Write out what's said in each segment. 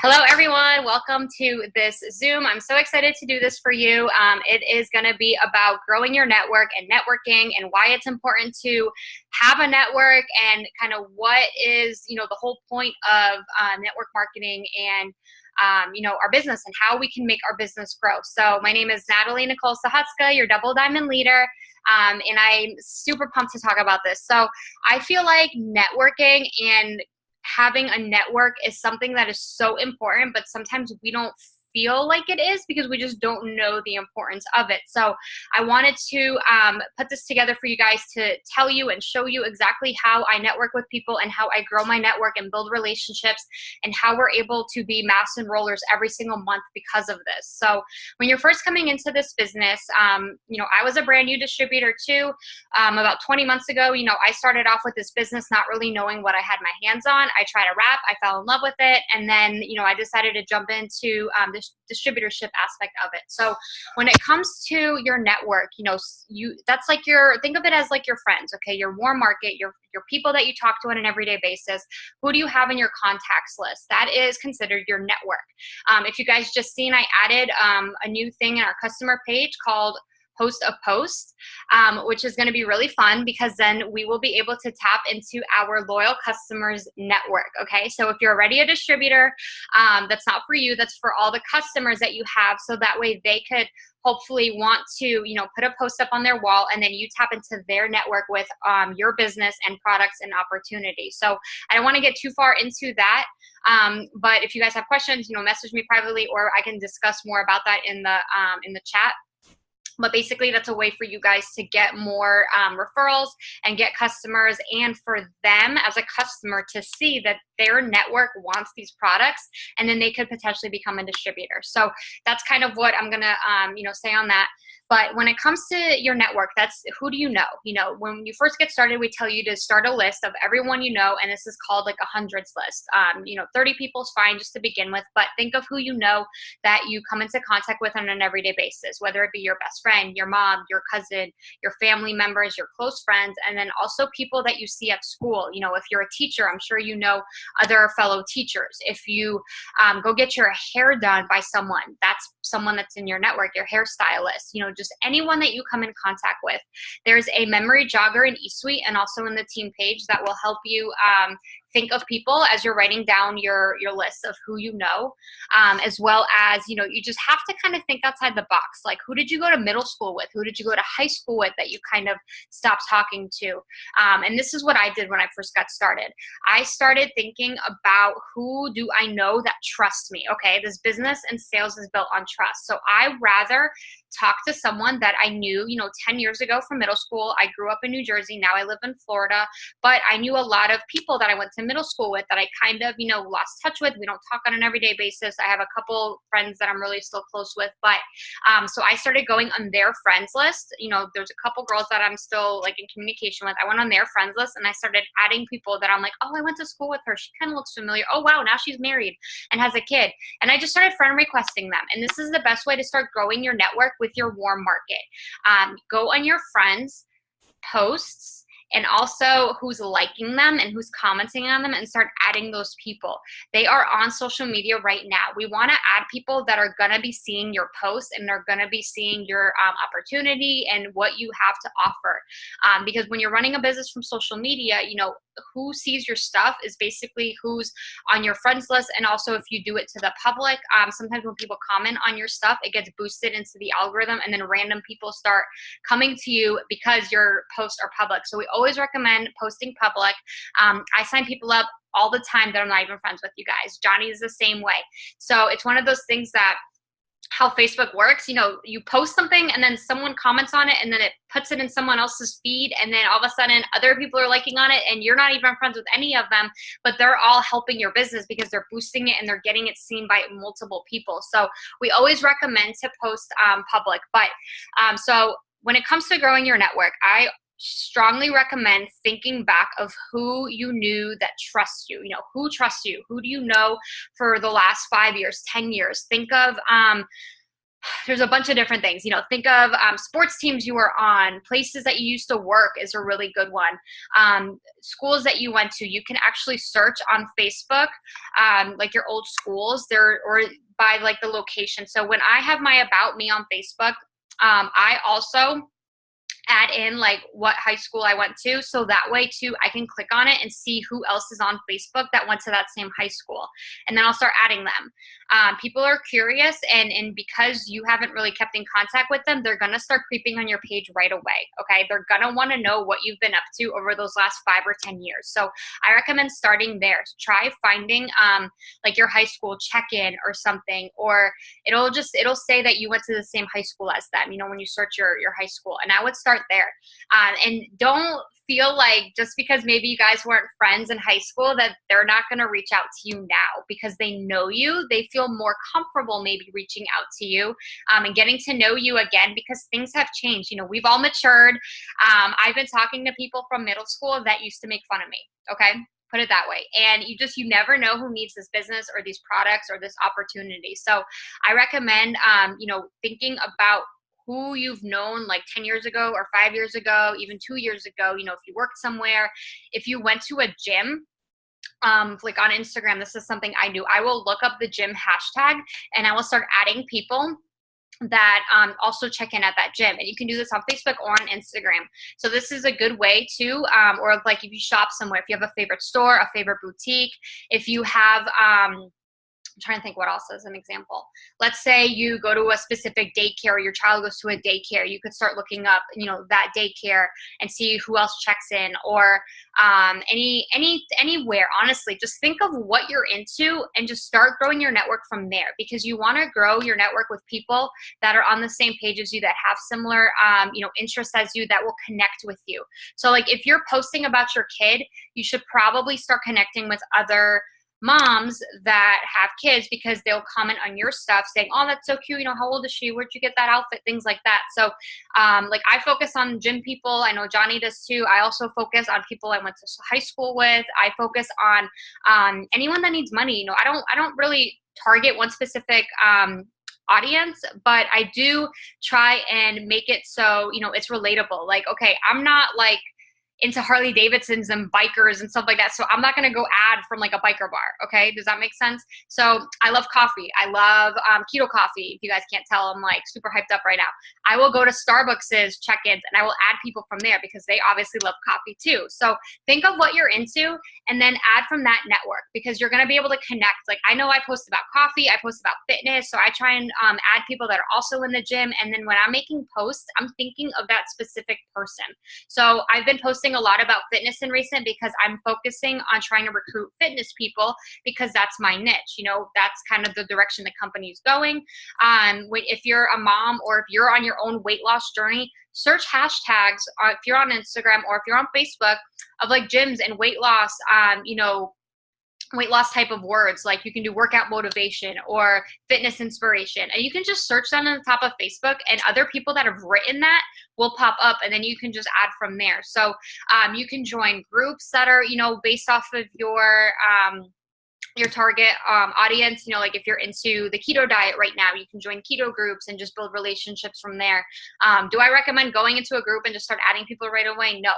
Hello, everyone. Welcome to this Zoom. I'm so excited to do this for you. It is going to be about growing your network and networking and why it's important to have a network and kind of what is, the whole point of network marketing and our business and how we can make our business grow. So my name is Natalie Nicole Sahutska, your Double Diamond leader, and I'm super pumped to talk about this. So I feel like networking and having a network is something that is so important, but sometimes we don't feel like it is because we just don't know the importance of it. So I wanted to put this together for you guys to tell you and show you exactly how I network with people and how I grow my network and build relationships and how we're able to be mass enrollers every single month because of this. So when you're first coming into this business, I was a brand new distributor too. About 20 months ago, I started off with this business not really knowing what I had my hands on. I tried a wrap, I fell in love with it, and then I decided to jump into the distributorship aspect of it. So when it comes to your network, that's like think of it as like your friends, okay? Your warm market, your people that you talk to on an everyday basis. Who do you have in your contacts list? That is considered your network. If you guys just seen, I added a new thing in our customer page called Host a Post, which is going to be really fun because then we will be able to tap into our loyal customers network. Okay, so if you're already a distributor, that's not for you, that's for all the customers that you have, so that way they could hopefully want to put a post up on their wall, and then you tap into their network with your business and products and opportunities. So I don't want to get too far into that, but if you guys have questions, message me privately, or I can discuss more about that in the chat. But basically, that's a way for you guys to get more referrals and get customers, and for them as a customer to see that their network wants these products, and then they could potentially become a distributor. So that's kind of what I'm going to say on that. But when it comes to your network, that's who do you know? When you first get started, we tell you to start a list of everyone you know, and this is called like a hundreds list. 30 people is fine just to begin with, but think of who you know that you come into contact with on an everyday basis, whether it be your best friend, your mom, your cousin, your family members, your close friends, and then also people that you see at school. If you're a teacher, I'm sure you know other fellow teachers. If you go get your hair done by someone, that's someone that's in your network, your hairstylist, just anyone that you come in contact with. There's a memory jogger in eSuite and also in the team page that will help you think of people as you're writing down your list of who you know, as well as, you just have to kind of think outside the box. Like, who did you go to middle school with? Who did you go to high school with that you kind of stopped talking to? And this is what I did when I first got started. I started thinking about who do I know that trusts me? Okay, this business and sales is built on trust. So I rather talk to someone that I knew, 10 years ago from middle school. I grew up in New Jersey. Now I live in Florida, but I knew a lot of people that I went to middle school with that I kind of, lost touch with. We don't talk on an everyday basis. I have a couple friends that I'm really still close with, but so I started going on their friends list. There's a couple girls that I'm still like in communication with. I went on their friends list and I started adding people that I'm like, oh, I went to school with her. She kind of looks familiar. Oh, wow, now she's married and has a kid. And I just started friend requesting them. And this is the best way to start growing your network with your warm market. Go on your friends' posts and also who's liking them and who's commenting on them, and start adding those people. They are on social media right now. We want to add people that are going to be seeing your posts and they're going to be seeing your opportunity and what you have to offer. Because when you're running a business from social media, who sees your stuff is basically who's on your friends list. And also if you do it to the public, sometimes when people comment on your stuff, it gets boosted into the algorithm, and then random people start coming to you because your posts are public. So we always recommend posting public. I sign people up all the time that I'm not even friends with, you guys. Johnny is the same way. So it's one of those things that how Facebook works, you post something and then someone comments on it and then it puts it in someone else's feed, and then all of a sudden other people are liking on it and you're not even friends with any of them, but they're all helping your business because they're boosting it and they're getting it seen by multiple people. So we always recommend to post public. But so when it comes to growing your network, I strongly recommend thinking back of who you knew that trusts you. Who trusts you? Who do you know for the last 5 years, 10 years? Think of There's a bunch of different things. Think of sports teams you were on, places that you used to work is a really good one. Schools that you went to, you can actually search on Facebook, like your old schools there, or by like the location. So when I have my About Me on Facebook, I also add in like what high school I went to. So that way too, I can click on it and see who else is on Facebook that went to that same high school. And then I'll start adding them. People are curious, and because you haven't really kept in contact with them, they're going to start creeping on your page right away. Okay. They're going to want to know what you've been up to over those last 5 or 10 years. So I recommend starting there. Try finding like your high school check-in or something, or it'll say that you went to the same high school as them, when you search your high school. And I would start there. And don't feel like just because maybe you guys weren't friends in high school that they're not going to reach out to you now, because they know you. They feel more comfortable maybe reaching out to you and getting to know you again, because things have changed. We've all matured. I've been talking to people from middle school that used to make fun of me. Okay. Put it that way. And you never know who needs this business or these products or this opportunity. So I recommend, thinking about who you've known like 10 years ago or 5 years ago, even 2 years ago, if you worked somewhere, if you went to a gym, like on Instagram, this is something I do. I will look up the gym hashtag and I will start adding people that also check in at that gym. And you can do this on Facebook or on Instagram. So this is a good way to, or like if you shop somewhere, if you have a favorite store, a favorite boutique, if you have, I'm trying to think what else as an example. Let's say you go to a specific daycare, or your child goes to a daycare. You could start looking up, that daycare and see who else checks in, or anywhere. Honestly, just think of what you're into and just start growing your network from there, because you want to grow your network with people that are on the same page as you, that have similar, interests as you, that will connect with you. So like if you're posting about your kid, you should probably start connecting with other moms that have kids, because they'll comment on your stuff saying, oh, that's so cute. How old is she? Where'd you get that outfit? Things like that. So like I focus on gym people. I know Johnny does too. I also focus on people I went to high school with. I focus on anyone that needs money. I don't really target one specific audience, but I do try and make it so, it's relatable. Like, okay, I'm not like into Harley Davidsons and bikers and stuff like that. So I'm not going to go ad from like a biker bar. Okay. Does that make sense? So I love coffee. I love keto coffee. If you guys can't tell, I'm like super hyped up right now. I will go to Starbucks's check-ins and I will add people from there, because they obviously love coffee too. So think of what you're into and then add from that network, because you're going to be able to connect. Like I know I post about coffee, I post about fitness. So I try and add people that are also in the gym. And then when I'm making posts, I'm thinking of that specific person. So I've been posting a lot about fitness in recent, because I'm focusing on trying to recruit fitness people, because that's my niche. That's kind of the direction the company's going. If you're a mom, or if you're on your own weight loss journey, search hashtags, if you're on Instagram or if you're on Facebook, of like gyms and weight loss, weight loss type of words. Like you can do workout motivation or fitness inspiration, and you can just search them on the top of Facebook, and other people that have written that will pop up, and then you can just add from there. So you can join groups that are, based off of your target audience. Like if you're into the keto diet right now, you can join keto groups and just build relationships from there. Do I recommend going into a group and just start adding people right away? No,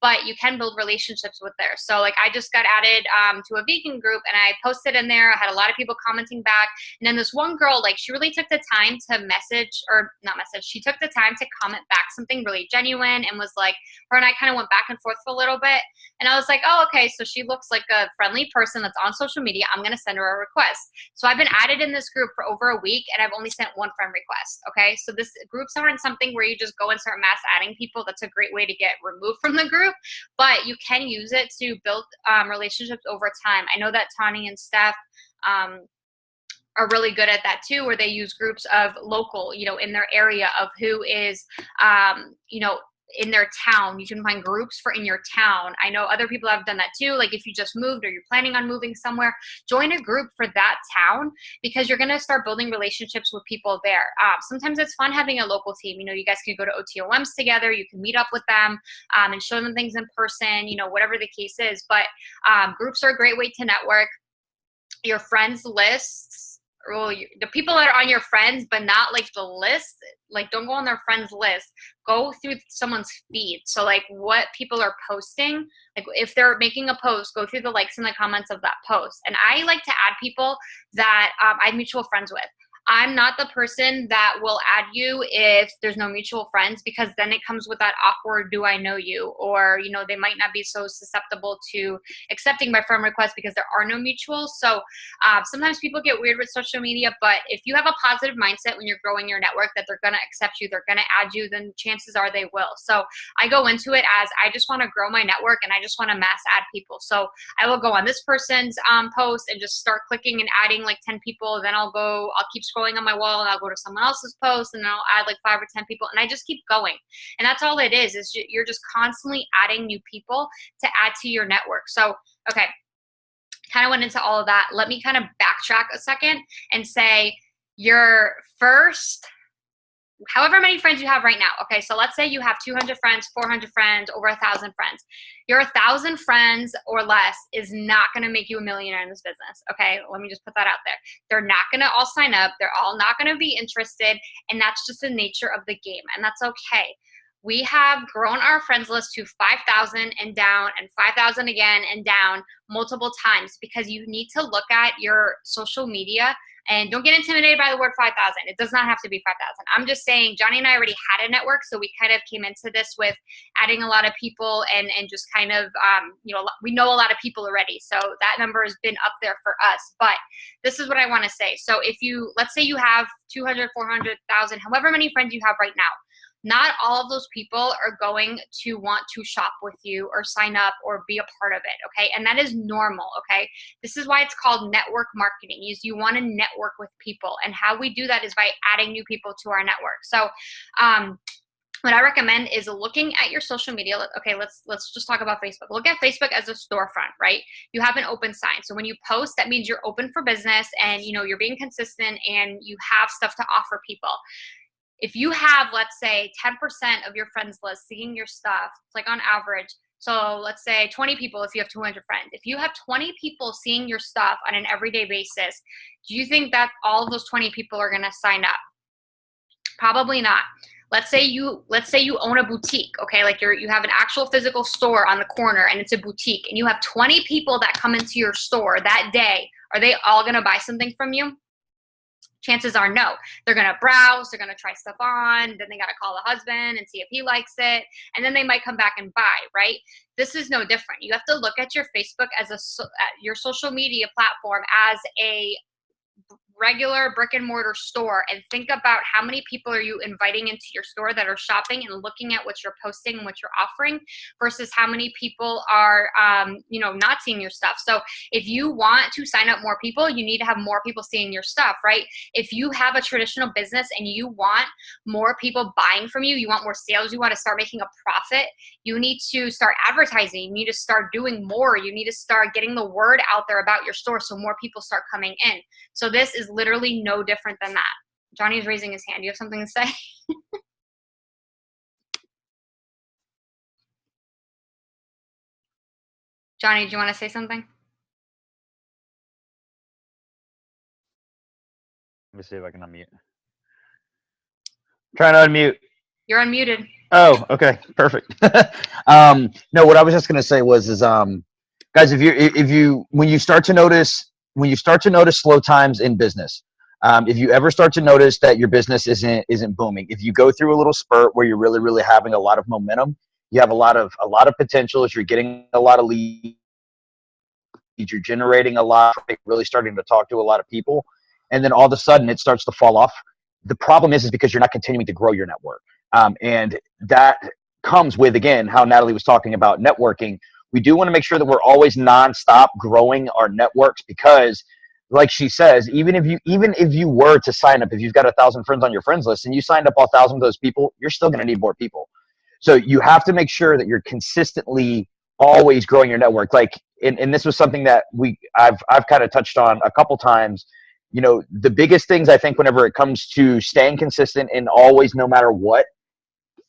but you can build relationships with there. So like I just got added to a vegan group, and I posted in there. I had a lot of people commenting back, and then this one girl, like she really took the time to she took the time to comment back something really genuine, and was like, her and I kind of went back and forth for a little bit, and I was like, oh, okay, so she looks like a friendly person that's on social media. I'm going to send her a request. So I've been added in this group for over a week, and I've only sent one friend request. Okay. So this groups aren't something where you just go and start mass adding people. That's a great way to get removed from the group, but you can use it to build relationships over time. I know that Tani and Steph, are really good at that too, where they use groups of local, in their area, of who is, in their town. You can find groups for in your town. I know other people have done that too. Like if you just moved or you're planning on moving somewhere, join a group for that town, because you're going to start building relationships with people there. Sometimes it's fun having a local team. You guys can go to OTOMs together. You can meet up with them and show them things in person, whatever the case is. But groups are a great way to network. Your friends lists well, the people that are on your friends, but not like the list. Like, don't go on their friends list. Go through someone's feed. So like what people are posting, like if they're making a post, go through the likes and the comments of that post. And I like to add people that I have mutual friends with. I'm not the person that will add you if there's no mutual friends, because then it comes with that awkward, do I know you? Or, you know, they might not be so susceptible to accepting my friend request because there are no mutuals. So sometimes people get weird with social media, but if you have a positive mindset when you're growing your network that they're going to accept you, they're going to add you, then chances are they will. So I go into it as I just want to grow my network and I just want to mass add people. So I will go on this person's post and just start clicking and adding like 10 people. Then I'll keep scrolling on my wall and I'll go to someone else's post and then I'll add like 5 or 10 people, and I just keep going. And that's all it is you're just constantly adding new people to add to your network. So, okay, kind of went into all of that. Let me kind of backtrack a second and say your first, however many friends you have right now. Okay, so let's say you have 200 friends, 400 friends, over 1,000 friends. Your 1,000 friends or less is not going to make you a millionaire in this business. Okay, let me just put that out there. They're not going to all sign up. They're all not going to be interested, and that's just the nature of the game, and that's okay. We have grown our friends list to 5,000 and down and 5,000 again and down multiple times, because you need to look at your social media. And don't get intimidated by the word 5,000. It does not have to be 5,000. I'm just saying Johnny and I already had a network, so we kind of came into this with adding a lot of people and just kind of, you know, we know a lot of people already. So that number has been up there for us. But this is what I want to say. So if you, let's say you have 200, 400,000, however many friends you have right now, not all of those people are going to want to shop with you or sign up or be a part of it, okay? And that is normal, okay? This is why it's called network marketing. You want to network with people, and how we do that is by adding new people to our network. So what I recommend is looking at your social media. Okay, let's just talk about Facebook. Look at Facebook as a storefront, right? You have an open sign. So when you post, that means you're open for business and, you know, you're being consistent and you have stuff to offer people. If you have, let's say, 10% of your friends list seeing your stuff, it's like on average, so let's say 20 people if you have 200 friends. If you have 20 people seeing your stuff on an everyday basis, do you think that all of those 20 people are going to sign up? Probably not. Let's say you own a boutique, okay? Like you have an actual physical store on the corner and it's a boutique, and you have 20 people that come into your store that day. Are they all going to buy something from you? Chances are no. They're going to browse, they're going to try stuff on, then they got to call the husband and see if he likes it, and then they might come back and buy, right? This is no different. You have to look at your Facebook as your social media platform as a regular brick and mortar store, and think about how many people are you inviting into your store that are shopping and looking at what you're posting and what you're offering, versus how many people are you know, not seeing your stuff. So if you want to sign up more people, you need to have more people seeing your stuff, right? If you have a traditional business and you want more people buying from you, you want more sales, you want to start making a profit, you need to start advertising, you need to start doing more, you need to start getting the word out there about your store so more people start coming in. So this is literally no different than that. Johnny's raising his hand. Do you have something to say? Johnny, do you want to say something? Let me see if I can unmute. Trying to unmute. You're unmuted. Oh, okay, perfect. No, what I was just gonna say was, guys, if you when you start to notice slow times in business, if you ever start to notice that your business isn't booming, if you go through a little spurt where you're really having a lot of momentum, you have a lot of potential, you're getting a lot of leads, you're generating a lot, really starting to talk to a lot of people, and then all of a sudden it starts to fall off. The problem is because you're not continuing to grow your network. And that comes with, again, how Natalie was talking about networking. We do want to make sure that we're always nonstop growing our networks, because like she says, even if you were to sign up, if you've got 1,000 friends on your friends list and you signed up all 1,000 of those people, you're still going to need more people. So you have to make sure that you're consistently always growing your network. Like, and this was something that I've kind of touched on a couple times. You know, the biggest things I think whenever it comes to staying consistent and always, no matter what,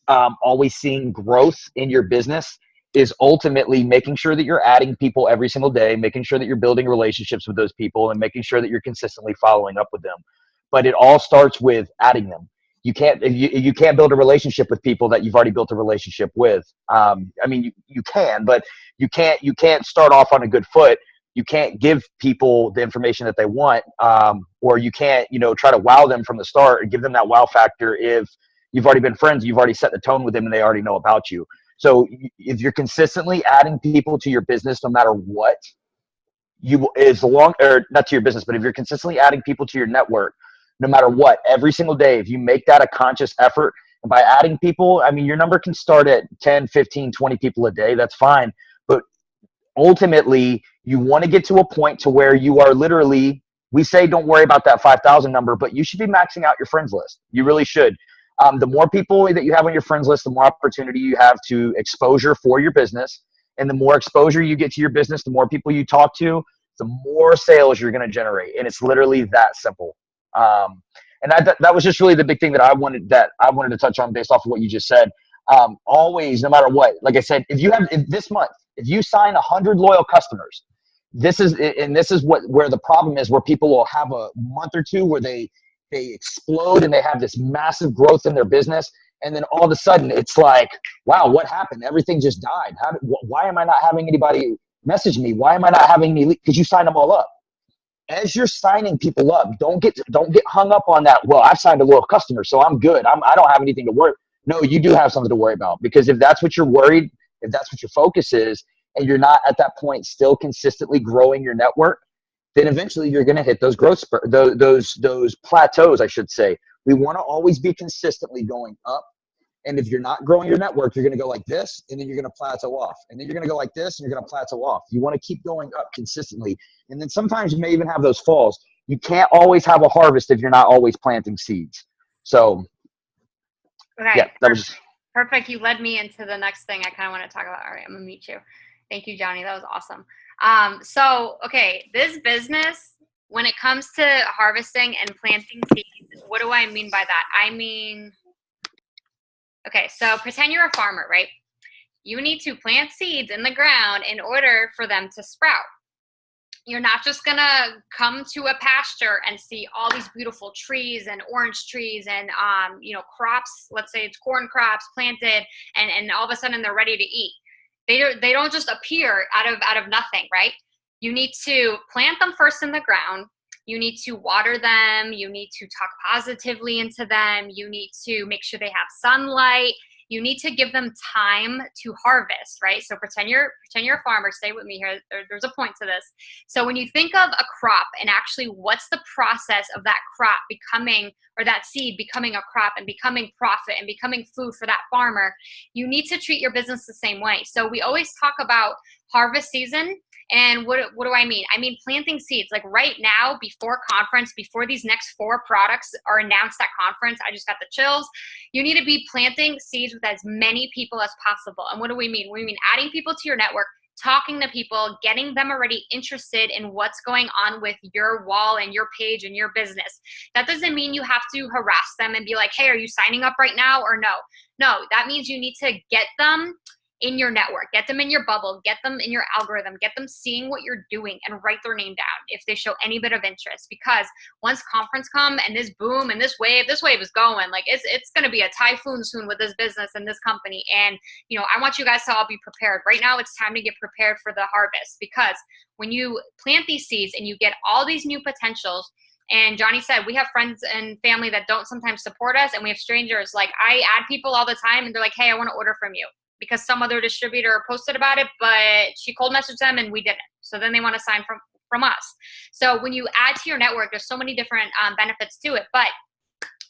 always seeing growth in your business is ultimately making sure that you're adding people every single day, making sure that you're building relationships with those people, and making sure that you're consistently following up with them. But it all starts with adding them. You can't build a relationship with people that you've already built a relationship with. I mean, you can, but you can't start off on a good foot. You can't give people the information that they want, or you can't, try to wow them from the start and give them that wow factor. If you've already been friends, you've already set the tone with them and they already know about you. So if you're consistently adding people to your business, no matter what, or not to your business, but if you're consistently adding people to your network, no matter what, every single day, if you make that a conscious effort, and by adding people, I mean, your number can start at 10, 15, 20 people a day. That's fine. But ultimately, you want to get to a point to where you are literally, we say don't worry about that 5,000 number, but you should be maxing out your friends list. You really should. The more people that you have on your friends list, the more opportunity you have to exposure for your business. And the more exposure you get to your business, the more people you talk to, the more sales you're going to generate. And it's literally that simple. And that was just really the big thing that I wanted to touch on based off of what you just said. Always, no matter what, like I said, if this month, if you sign 100 loyal customers, this is where the problem is, where people will have a month or two where they explode and they have this massive growth in their business. And then all of a sudden it's like, wow, what happened? Everything just died. Why am I not having anybody message me? Why am I not having any? Because you signed them all up. As you're signing people up, don't get hung up on that. Well, I've signed a loyal customer, so I'm good. I don't have anything to worry. No, you do have something to worry about, because if that's what you're worried, if that's what your focus is, and you're not at that point still consistently growing your network, then eventually you're going to hit those growth those plateaus, I should say. We want to always be consistently going up. And if you're not growing your network, you're going to go like this, and then you're going to plateau off. And then you're going to go like this, and you're going to plateau off. You want to keep going up consistently. And then sometimes you may even have those falls. You can't always have a harvest if you're not always planting seeds. So, okay. Yeah, that was perfect. You led me into the next thing I kind of want to talk about. All right, I'm going to meet you. Thank you, Johnny. That was awesome. So, okay, this business, when it comes to harvesting and planting seeds, what do I mean by that? I mean, okay, so pretend you're a farmer, right? You need to plant seeds in the ground in order for them to sprout. You're not just going to come to a pasture and see all these beautiful trees and orange trees and, crops. Let's say it's corn crops planted, and all of a sudden they're ready to eat. They don't just appear out of nothing, right? You need to plant them first in the ground. You need to water them. You need to talk positively into them. You need to make sure they have sunlight. You need to give them time to harvest, right? So pretend you're a farmer. Stay with me here. There's a point to this. So when you think of a crop and actually what's the process of that crop becoming, or that seed becoming a crop and becoming profit and becoming food for that farmer, you need to treat your business the same way. So we always talk about harvest season. And what do I mean? I mean planting seeds. Like right now, before conference, before these next 4 products are announced at conference, I just got the chills. You need to be planting seeds with as many people as possible. And what do we mean? We mean adding people to your network, talking to people, getting them already interested in what's going on with your wall and your page and your business. That doesn't mean you have to harass them and be like, hey, are you signing up right now or no? No, that means you need to get them in your network, get them in your bubble, get them in your algorithm, get them seeing what you're doing, and write their name down if they show any bit of interest. Because once conference come and this boom and this wave is going, like it's going to be a typhoon soon with this business and this company. And I want you guys to all be prepared. Right now, it's time to get prepared for the harvest, because when you plant these seeds and you get all these new potentials. And Johnny said, we have friends and family that don't sometimes support us, and we have strangers. Like I add people all the time, and they're like, hey, I want to order from you, because some other distributor posted about it, but she cold messaged them and we didn't. So then they want to sign from us. So when you add to your network, there's so many different benefits to it. But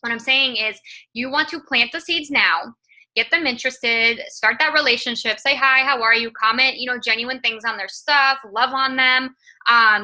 what I'm saying is you want to plant the seeds now, get them interested, start that relationship, say hi, how are you, comment, genuine things on their stuff, love on them,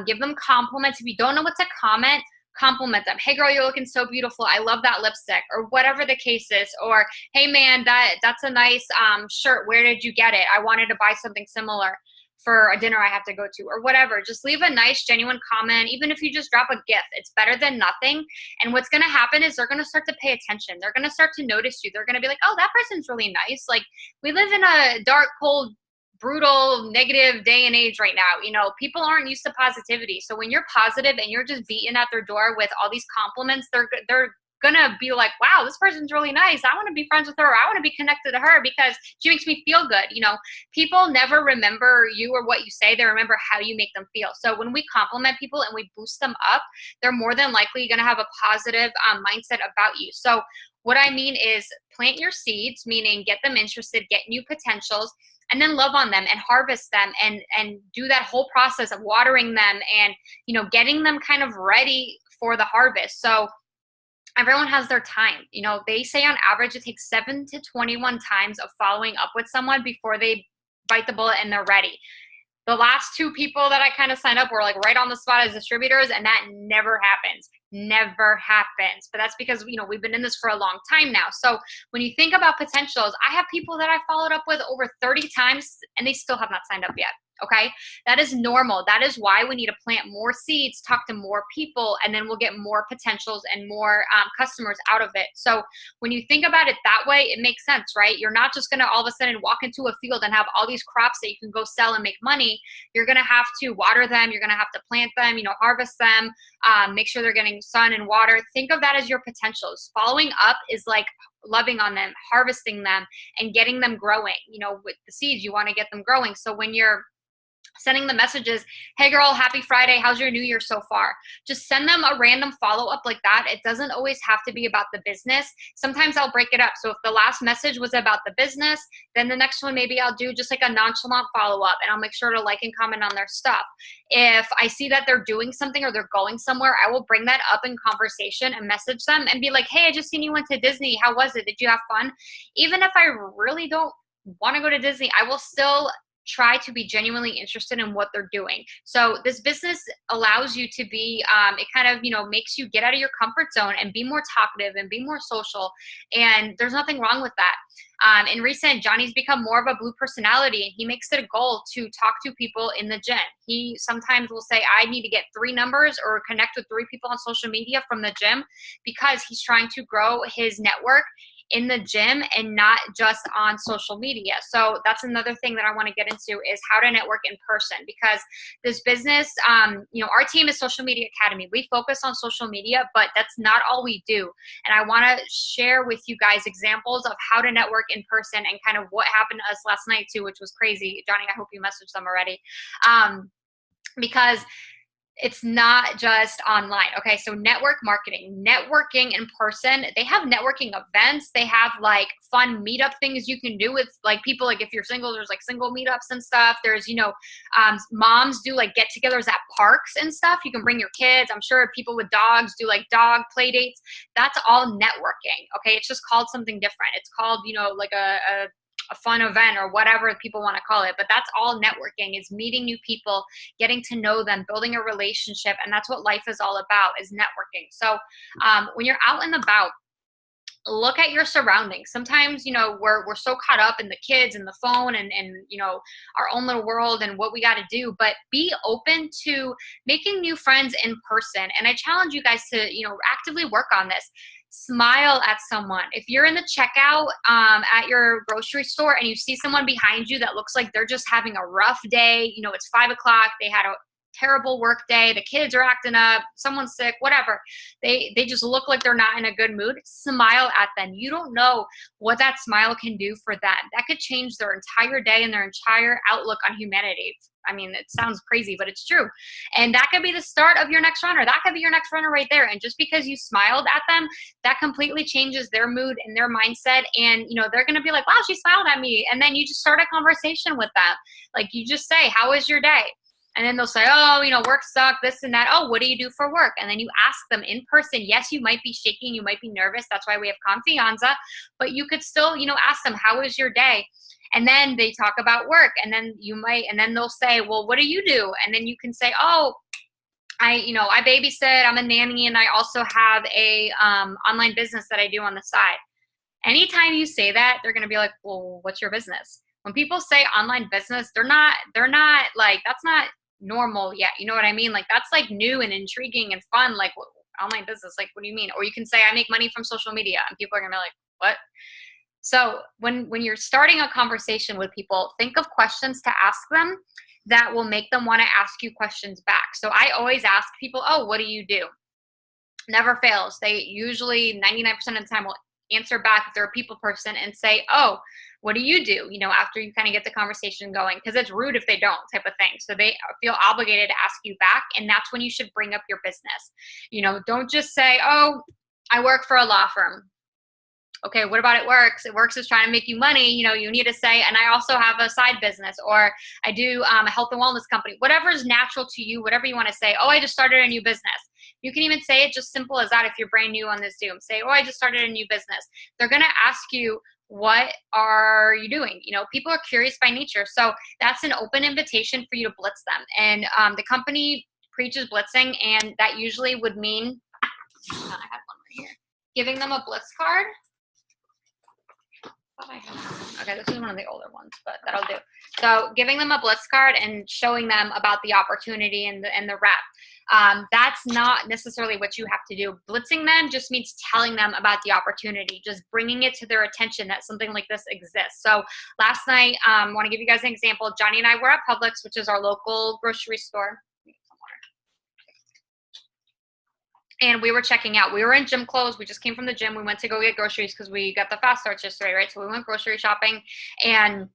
give them compliments. If you don't know what to comment, compliment them. Hey girl, you're looking so beautiful. I love that lipstick, or whatever the case is. Or, hey man, that's a nice shirt. Where did you get it? I wanted to buy something similar for a dinner I have to go to, or whatever. Just leave a nice, genuine comment. Even if you just drop a gift, it's better than nothing. And what's going to happen is they're going to start to pay attention. They're going to start to notice you. They're going to be like, oh, that person's really nice. Like, we live in a dark, cold brutal, negative day and age right now. You know, people aren't used to positivity. So when you're positive and you're just beating at their door with all these compliments, they're gonna be like, wow, this person's really nice. I want to be friends with her. I want to be connected to her because she makes me feel good. You know, people never remember you or what you say. They remember how you make them feel. So when we compliment people and we boost them up, they're more than likely going to have a positive mindset about you. So what I mean is plant your seeds, meaning get them interested, get new potentials, and then love on them and harvest them and do that whole process of watering them and, you know, getting them kind of ready for the harvest. So everyone has their time. You know, they say on average it takes 7 to 21 times of following up with someone before they bite the bullet and they're ready. The last 2 people that I kind of signed up were like right on the spot as distributors, and that never happens. Never happens. But that's because, you know, we've been in this for a long time now. So when you think about potentials, I have people that I followed up with over 30 times and they still have not signed up yet. Okay. That is normal. That is why we need to plant more seeds, talk to more people, and then we'll get more potentials and more customers out of it. So when you think about it that way, it makes sense, right? You're not just going to all of a sudden walk into a field and have all these crops that you can go sell and make money. You're going to have to water them. You're going to have to plant them, you know, harvest them, make sure they're getting sun and water. Think of that as your potentials. Following up is like loving on them, harvesting them, and getting them growing. You know, with the seeds, you want to get them growing. So when you're sending the messages, hey girl, happy Friday, how's your new year so far? Just send them a random follow-up like that. It doesn't always have to be about the business. Sometimes I'll break it up. So if the last message was about the business, then the next one maybe I'll do just like a nonchalant follow-up and I'll make sure to like and comment on their stuff. If I see that they're doing something or they're going somewhere, I will bring that up in conversation and message them and be like, hey, I just seen you went to Disney. How was it? Did you have fun? Even if I really don't want to go to Disney, I will still try to be genuinely interested in what they're doing. So this business allows you to be, it kind of, you know, makes you get out of your comfort zone and be more talkative and be more social. And there's nothing wrong with that. In recent, Johnny's become more of a blue personality and he makes it a goal to talk to people in the gym. He sometimes will say, I need to get 3 numbers or connect with 3 people on social media from the gym because he's trying to grow his network in the gym and not just on social media. So that's another thing that I want to get into is how to network in person, because this business, you know, our team is Social Media Academy. We focus on social media, but that's not all we do. And I want to share with you guys examples of how to network in person and kind of what happened to us last night too, which was crazy. Johnny, I hope you messaged them already. Because it's not just online. Okay, so network marketing, networking in person. They have networking events. They have like fun meetup things you can do with like people. Like if you're single, there's like single meetups and stuff. There's, you know, moms do like get-togethers at parks and stuff. You can bring your kids. I'm sure people with dogs do like dog play dates. That's all networking. Okay, it's just called something different. It's called, you know, like a fun event or whatever people want to call it. But that's all networking. It's meeting new people, getting to know them, building a relationship. And that's what life is all about, is networking. So when you're out and about, look at your surroundings. Sometimes, you know, we're so caught up in the kids and the phone and you know, our own little world and what we got to do, but be open to making new friends in person. And I challenge you guys to, you know, actively work on this. Smile at someone. If you're in the checkout at your grocery store and you see someone behind you that looks like they're just having a rough day, you know, it's 5 o'clock, they had a terrible work day, the kids are acting up, someone's sick, whatever. They just look like they're not in a good mood. Smile at them. You don't know what that smile can do for them. That could change their entire day and their entire outlook on humanity. I mean, it sounds crazy, but it's true. And that could be the start of your next runner. That could be your next runner right there. And just because you smiled at them, that completely changes their mood and their mindset. And, you know, they're going to be like, wow, she smiled at me. And then you just start a conversation with them. Like you just say, how was your day? And then they'll say, oh, you know, work sucked, this and that. Oh, what do you do for work? And then you ask them in person. Yes, you might be shaking. You might be nervous. That's why we have confianza. But you could still, you know, ask them, how was your day? And then they talk about work. And then you might, and then they'll say, well, what do you do? And then you can say, oh, I babysit, I'm a nanny, and I also have a online business that I do on the side. Anytime you say that, they're going to be like, well, what's your business? When people say online business, they're not like, that's not normal yet. You know what I mean? Like that's like new and intriguing and fun. Like online business, like what do you mean? Or you can say I make money from social media, and people are gonna be like, what? So when you're starting a conversation with people, think of questions to ask them that will make them want to ask you questions back. So I always ask people, oh, what do you do? Never fails. They usually 99% of the time will answer back if they're a people person and say, oh, what do you do? You know, after you kind of get the conversation going, because it's rude if they don't, type of thing. So they feel obligated to ask you back. And that's when you should bring up your business. You know, don't just say, oh, I work for a law firm. Okay, what about it works? It works is trying to make you money. You know, you need to say, and I also have a side business, or I do a health and wellness company. Whatever is natural to you, whatever you want to say. Oh, I just started a new business. You can even say it just simple as that if you're brand new on this Zoom. Say, oh, I just started a new business. They're going to ask you, what are you doing? You know, people are curious by nature. So that's an open invitation for you to blitz them. And the company preaches blitzing, and that usually would mean, I had one right here, giving them a blitz card. Okay, this is one of the older ones, but that'll do. So giving them a blitz card and showing them about the opportunity and the rep. That's not necessarily what you have to do. Blitzing them just means telling them about the opportunity, just bringing it to their attention that something like this exists. So last night, I want to give you guys an example. Johnny and I were at Publix, which is our local grocery store. And we were checking out. We were in gym clothes. We just came from the gym. We went to go get groceries because we got the fast starts yesterday, right? So we went grocery shopping. And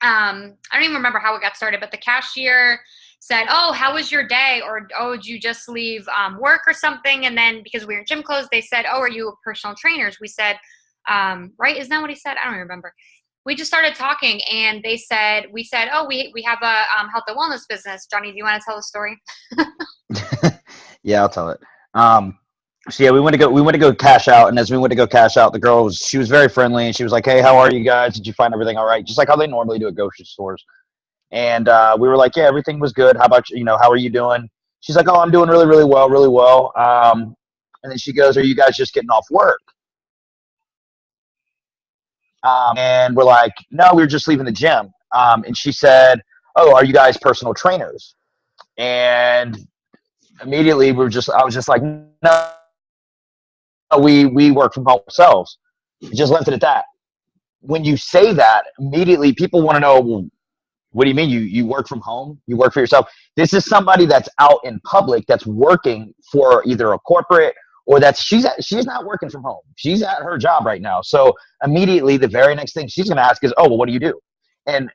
I don't even remember how it got started, but the cashier said, oh, how was your day? Or, oh, did you just leave work or something? And then because we were in gym clothes, they said, oh, are you personal trainers? We said, right? Isn't that what he said? I don't remember. We just started talking, and we said, oh, we have a health and wellness business. Johnny, do you want to tell the story? Yeah, I'll tell it. So yeah, we went to go cash out, and as we went to go cash out, she was very friendly, and she was like, hey, how are you guys? Did you find everything all right? Just like how they normally do at grocery stores. And we were like, yeah, everything was good. How about you? How are you doing? She's like, oh, I'm doing really, really well, really well. And then she goes, are you guys just getting off work? And we're like, no, we were just leaving the gym. And she said, oh, are you guys personal trainers? And immediately I was just like, no, we work from home ourselves. Just left it at that. When you say that, immediately people want to know, well, what do you mean you work from home? You work for yourself? This is somebody that's out in public that's working for either a corporate or she's not working from home. She's at her job right now. So immediately the very next thing she's going to ask is, oh, well, what do you do? And,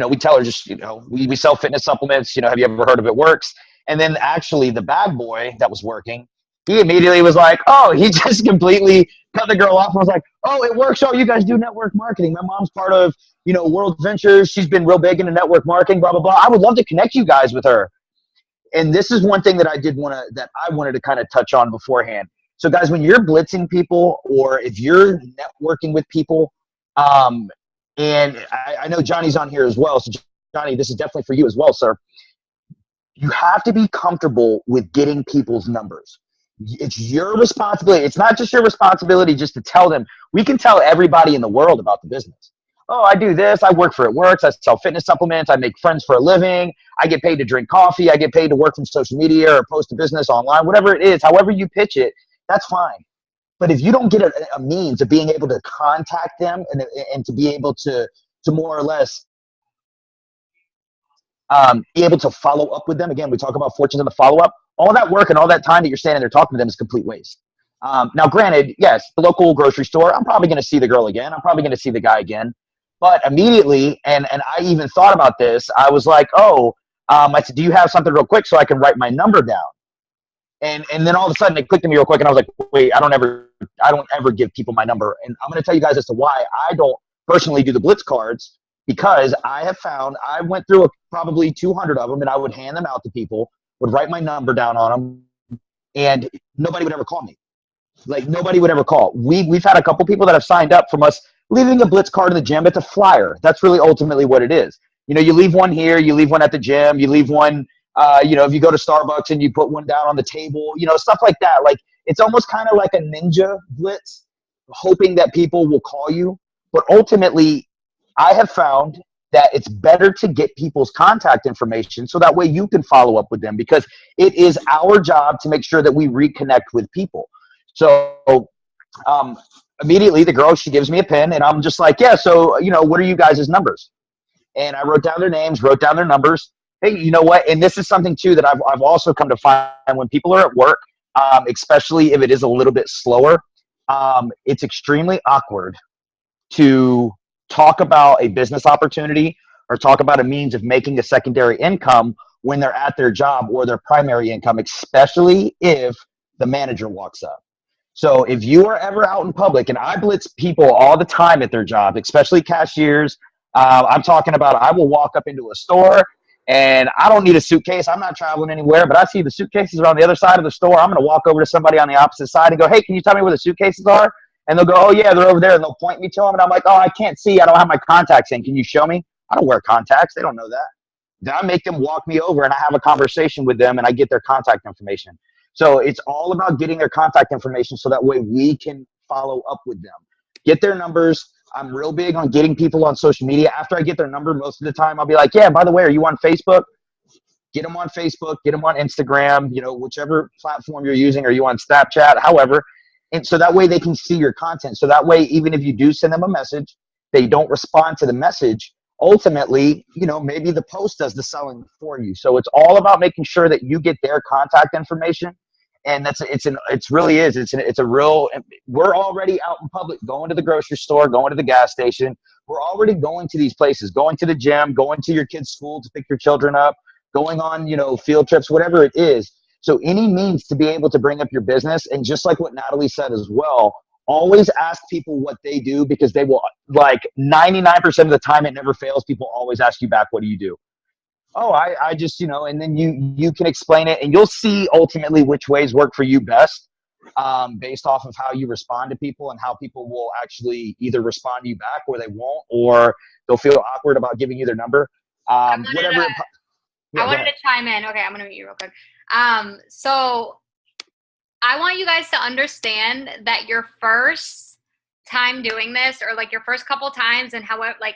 we tell her just, we sell fitness supplements. Have you ever heard of It Works? And then actually the bad boy that was working, he immediately was like, oh, he just completely cut the girl off and was like, oh, It Works. Oh, you guys do network marketing. My mom's part of, World Ventures. She's been real big into network marketing, blah, blah, blah. I would love to connect you guys with her. And this is one thing that I wanted to kind of touch on beforehand. So guys, when you're blitzing people or if you're networking with people, and I know Johnny's on here as well. So Johnny, this is definitely for you as well, sir. You have to be comfortable with getting people's numbers. It's your responsibility. It's not just your responsibility just to tell them. We can tell everybody in the world about the business. Oh, I do this. I work for It Works. I sell fitness supplements. I make friends for a living. I get paid to drink coffee. I get paid to work from social media or post a business online, whatever it is, however you pitch it, that's fine. But if you don't get a means of being able to contact them and to be able to more or less be able to follow up with them. Again, we talk about fortunes in the follow-up. All that work and all that time that you're standing there talking to them is complete waste. Now, granted, yes, the local grocery store, I'm probably going to see the girl again. I'm probably going to see the guy again. But immediately, and I even thought about this, I was like, I said, do you have something real quick so I can write my number down? And then all of a sudden it clicked to me real quick, and I was like, wait, I don't ever give people my number. And I'm going to tell you guys as to why I don't personally do the blitz cards. Because I have found, I went through probably 200 of them, and I would hand them out to people, would write my number down on them, and nobody would ever call me. Like, nobody would ever call. We've had a couple people that have signed up from us leaving a blitz card in the gym. It's a flyer. That's really ultimately what it is. You leave one here, you leave one at the gym, you leave one, if you go to Starbucks and you put one down on the table, stuff like that. Like, it's almost kind of like a ninja blitz, hoping that people will call you. But ultimately, I have found that it's better to get people's contact information so that way you can follow up with them, because it is our job to make sure that we reconnect with people. So Um, Immediately, the girl, she gives me a pen, and I'm just like, yeah, so, what are you guys' numbers? And I wrote down their names, wrote down their numbers. Hey, you know what? And this is something, too, that I've also come to find when people are at work, especially if it is a little bit slower, it's extremely awkward to talk about a business opportunity or talk about a means of making a secondary income when they're at their job or their primary income, especially if the manager walks up. So if you are ever out in public, and I blitz people all the time at their job, especially cashiers, I'm talking about I will walk up into a store and I don't need a suitcase. I'm not traveling anywhere, but I see the suitcases are on the other side of the store. I'm going to walk over to somebody on the opposite side and go, hey, can you tell me where the suitcases are? And they'll go, oh, yeah, they're over there. And they'll point me to them. And I'm like, oh, I can't see. I don't have my contacts in. Can you show me? I don't wear contacts. They don't know that. Then I make them walk me over and I have a conversation with them and I get their contact information. So it's all about getting their contact information so that way we can follow up with them. Get their numbers. I'm real big on getting people on social media. After I get their number, most of the time I'll be like, yeah, by the way, are you on Facebook? Get them on Facebook, get them on Instagram, whichever platform you're using. Are you on Snapchat? However, and so that way they can see your content. So that way, even if you do send them a message, they don't respond to the message. Ultimately, maybe the post does the selling for you. So it's all about making sure that you get their contact information. And it's a real, we're already out in public, going to the grocery store, going to the gas station. We're already going to these places, going to the gym, going to your kids' school to pick your children up, going on, field trips, whatever it is. So any means to be able to bring up your business. And just like what Natalie said as well, always ask people what they do, because they will, like 99% of the time, it never fails. People always ask you back, what do you do? Oh, I just, and then you can explain it, and you'll see ultimately which ways work for you best, based off of how you respond to people and how people will actually either respond to you back or they won't, or they'll feel awkward about giving you their number. Whatever. I wanted to chime in. Okay, I'm going to mute you real quick. So I want you guys to understand that your first time doing this, or like your first couple times, and however, like,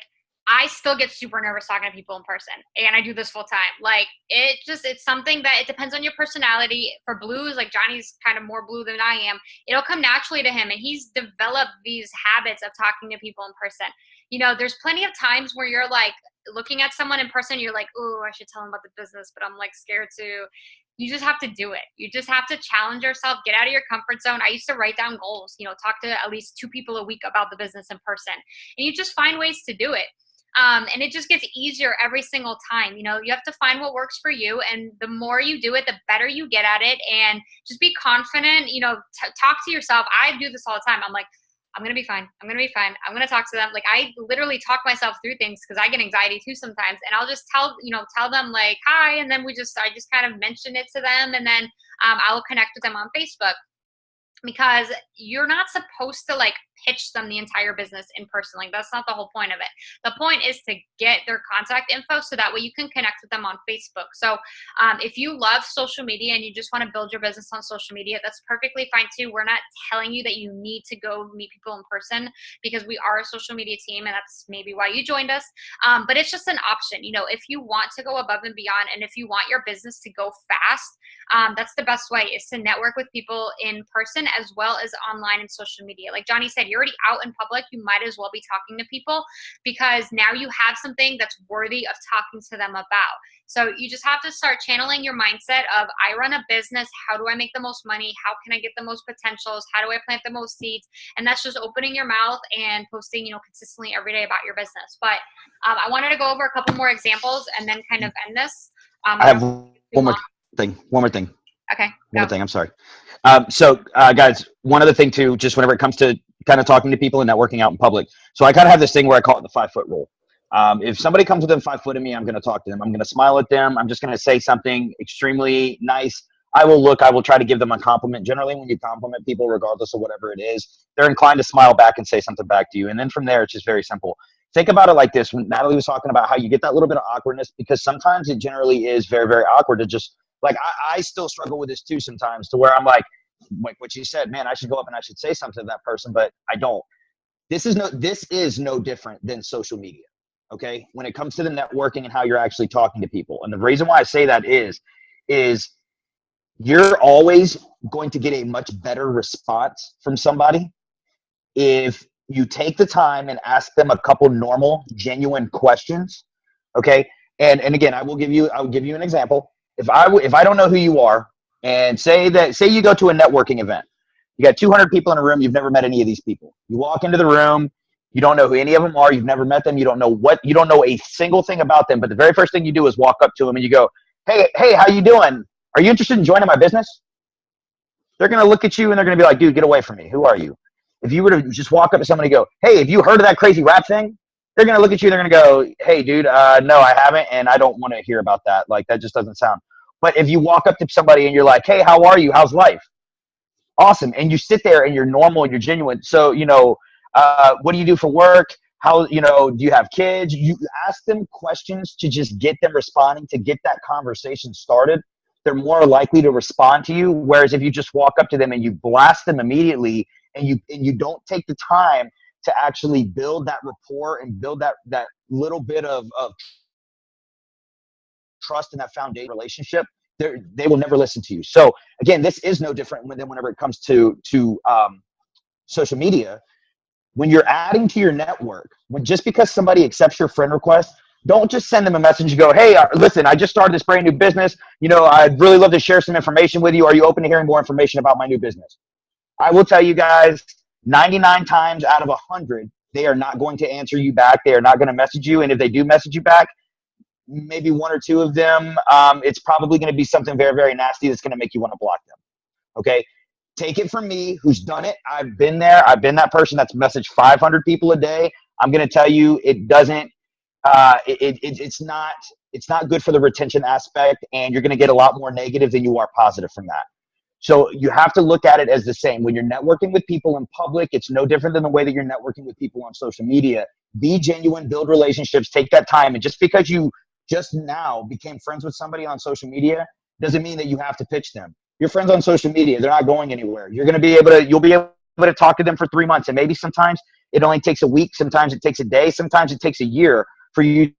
I still get super nervous talking to people in person, and I do this full time. Like, it's something that it depends on your personality. For blues, like Johnny's kind of more blue than I am, it'll come naturally to him, and he's developed these habits of talking to people in person. There's plenty of times where you're like looking at someone in person, you're like, oh, I should tell them about the business, but I'm like scared to. You just have to do it. You just have to challenge yourself, get out of your comfort zone. I used to write down goals, talk to at least 2 people a week about the business in person, and you just find ways to do it. And it just gets easier every single time. You have to find what works for you. And the more you do it, the better you get at it. And just be confident, talk to yourself. I do this all the time. I'm like, I'm going to be fine. I'm going to be fine. I'm going to talk to them. Like, I literally talk myself through things because I get anxiety too sometimes. And I'll just tell them like, hi. And then I just kind of mention it to them. And then I'll connect with them on Facebook. Because you're not supposed to like pitch them the entire business in person. Like, that's not the whole point of it. The point is to get their contact info so that way you can connect with them on Facebook. So if you love social media and you just want to build your business on social media, that's perfectly fine too. We're not telling you that you need to go meet people in person, because we are a social media team, and that's maybe why you joined us. But it's just an option. If you want to go above and beyond, and if you want your business to go fast, that's the best way, is to network with people in person as well as online and social media. Like Johnny said, you're already out in public. You might as well be talking to people, because now you have something that's worthy of talking to them about. So you just have to start channeling your mindset of, I run a business. How do I make the most money? How can I get the most potentials? How do I plant the most seeds? And that's just opening your mouth and posting, consistently every day about your business. But I wanted to go over a couple more examples and then kind of end this. I have one more thing. Okay. One more thing. I'm sorry. Guys, one other thing too, just whenever it comes to kind of talking to people and networking out in public. So I kind of have this thing where I call it the 5-foot rule. If somebody comes within 5 foot of me, I'm going to talk to them. I'm going to smile at them. I'm just going to say something extremely nice. I will try to give them a compliment. Generally, when you compliment people, regardless of whatever it is, they're inclined to smile back and say something back to you. And then from there, it's just very simple. Think about it like this. When Natalie was talking about how you get that little bit of awkwardness, because sometimes it generally is very, very awkward to just, like, I still struggle with this too sometimes, to where I'm like what you said, man, I should go up and I should say something to that person, but I don't. This is no different than social media. Okay. When it comes to the networking and how you're actually talking to people. And the reason why I say that is you're always going to get a much better response from somebody if you take the time and ask them a couple normal, genuine questions, okay? And again, I'll give you an example. If I don't know who you are, and say you go to a networking event, you got 200 people in a room, you've never met any of these people. You walk into the room, you don't know who any of them are, you've never met them, you don't know a single thing about them, but the very first thing you do is walk up to them and you go, hey, how you doing? Are you interested in joining my business? They're going to look at you and they're going to be like, dude, get away from me. Who are you? If you were to just walk up to somebody and go, hey, have you heard of that crazy rap thing? They're going to look at you and they're going to go, hey, dude, no, I haven't, and I don't want to hear about that. Like, that just doesn't sound. But if you walk up to somebody and you're like, hey, how are you? How's life? Awesome. And you sit there and you're normal and you're genuine. So, what do you do for work? How, do you have kids? You ask them questions to just get them responding, to get that conversation started. They're more likely to respond to you. Whereas if you just walk up to them and you blast them immediately and you don't take the time to actually build that rapport and build that little bit of trust in that foundation relationship, they will never listen to you. So again, this is no different than whenever it comes to social media. When you're adding to your network, just because somebody accepts your friend request, don't just send them a message and go, hey, listen, I just started this brand new business. I'd really love to share some information with you. Are you open to hearing more information about my new business? I will tell you guys, 99 times out of 100, they are not going to answer you back. They are not going to message you. And if they do message you back, maybe one or two of them, it's probably going to be something very, very nasty that's going to make you want to block them. Okay? Take it from me, who's done it. I've been there. I've been that person that's messaged 500 people a day. I'm going to tell you, it doesn't. It's not good for the retention aspect, and you're going to get a lot more negative than you are positive from that. So you have to look at it as the same. When you're networking with people in public, it's no different than the way that you're networking with people on social media. Be genuine, build relationships, take that time. And just because you just now became friends with somebody on social media doesn't mean that you have to pitch them. Your friends on social media, they're not going anywhere. You'll be able to talk to them for 3 months. And maybe sometimes it only takes a week. Sometimes it takes a day. Sometimes it takes a year for you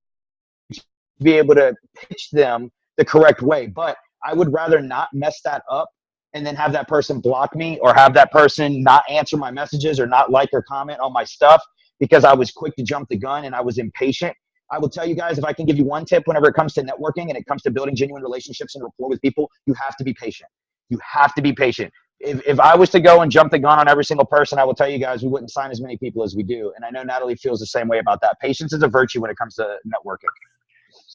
to be able to pitch them the correct way. But I would rather not mess that up and then have that person block me, or have that person not answer my messages or not like or comment on my stuff because I was quick to jump the gun and I was impatient. I will tell you guys, if I can give you one tip whenever it comes to networking and it comes to building genuine relationships and rapport with people, you have to be patient. You have to be patient. If I was to go and jump the gun on every single person, I will tell you guys, we wouldn't sign as many people as we do. And I know Natalie feels the same way about that. Patience is a virtue when it comes to networking.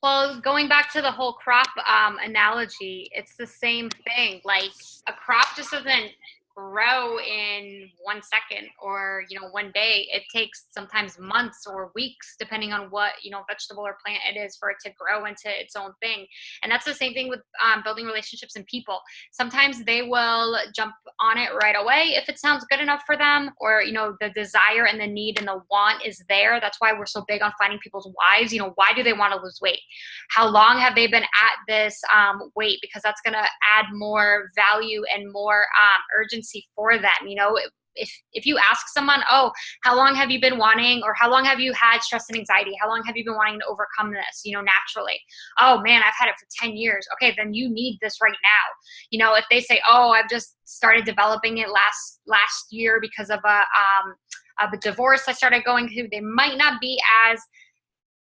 Well, going back to the whole crop analogy, it's the same thing. Like, a crop just doesn't grow in 1 second or 1 day. It takes sometimes months or weeks, depending on what vegetable or plant it is, for it to grow into its own thing. And that's the same thing with building relationships and people. Sometimes they will jump on it right away if it sounds good enough for them, or the desire and the need and the want is there. That's why we're so big on finding people's whys. Why do they want to lose weight? How long have they been at this weight? Because that's going to add more value and more urgency for them. If you ask someone, oh, how long have you been wanting, or how long have you had stress and anxiety? How long have you been wanting to overcome this, naturally? Oh man, I've had it for 10 years. Okay, then you need this right now. If they say, oh, I've just started developing it last year because of a divorce I started going through, they might not be as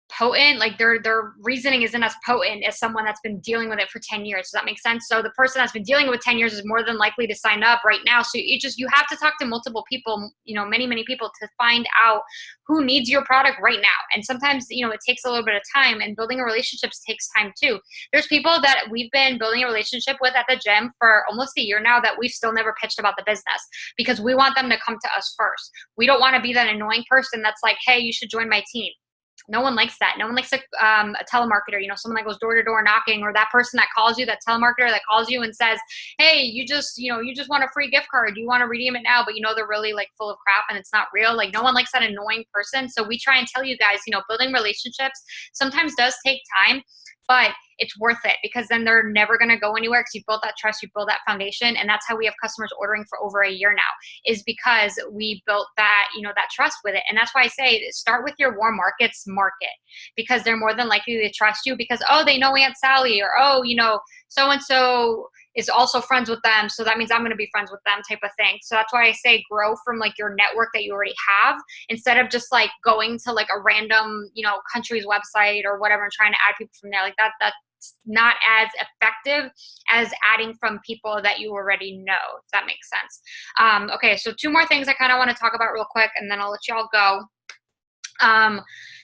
potent. Like, their reasoning isn't as potent as someone that's been dealing with it for 10 years. Does that make sense? So the person that's been dealing with 10 years is more than likely to sign up right now. So you have to talk to multiple people, many people, to find out who needs your product right now. And sometimes, it takes a little bit of time, and building a relationship takes time too. There's people that we've been building a relationship with at the gym for almost a year now that we've still never pitched about the business, because we want them to come to us first. We don't want to be that annoying person that's like, hey, you should join my team. No one likes that. No one likes a telemarketer, someone that goes door to door knocking, or that person that calls you, that telemarketer that calls you and says, hey, you just want a free gift card. You want to redeem it now, but they're really like full of crap and it's not real. Like, no one likes that annoying person. So we try and tell you guys, building relationships sometimes does take time, but it's worth it, because then they're never going to go anywhere, because you built that trust, you build that foundation. And that's how we have customers ordering for over a year now, is because we built that, that trust with it. And that's why I say, start with your warm markets market, because they're more than likely to trust you because, oh, they know Aunt Sally, or, oh, so-and-so is also friends with them. So that means I'm going to be friends with them type of thing. So that's why I say grow from like your network that you already have, instead of just like going to like a random, you know, country's website or whatever and trying to add people from there. Like that's not as effective as adding from people that you already know, if that makes sense. Okay, so 2 more things I kind of want to talk about real quick, and then I'll let you all go.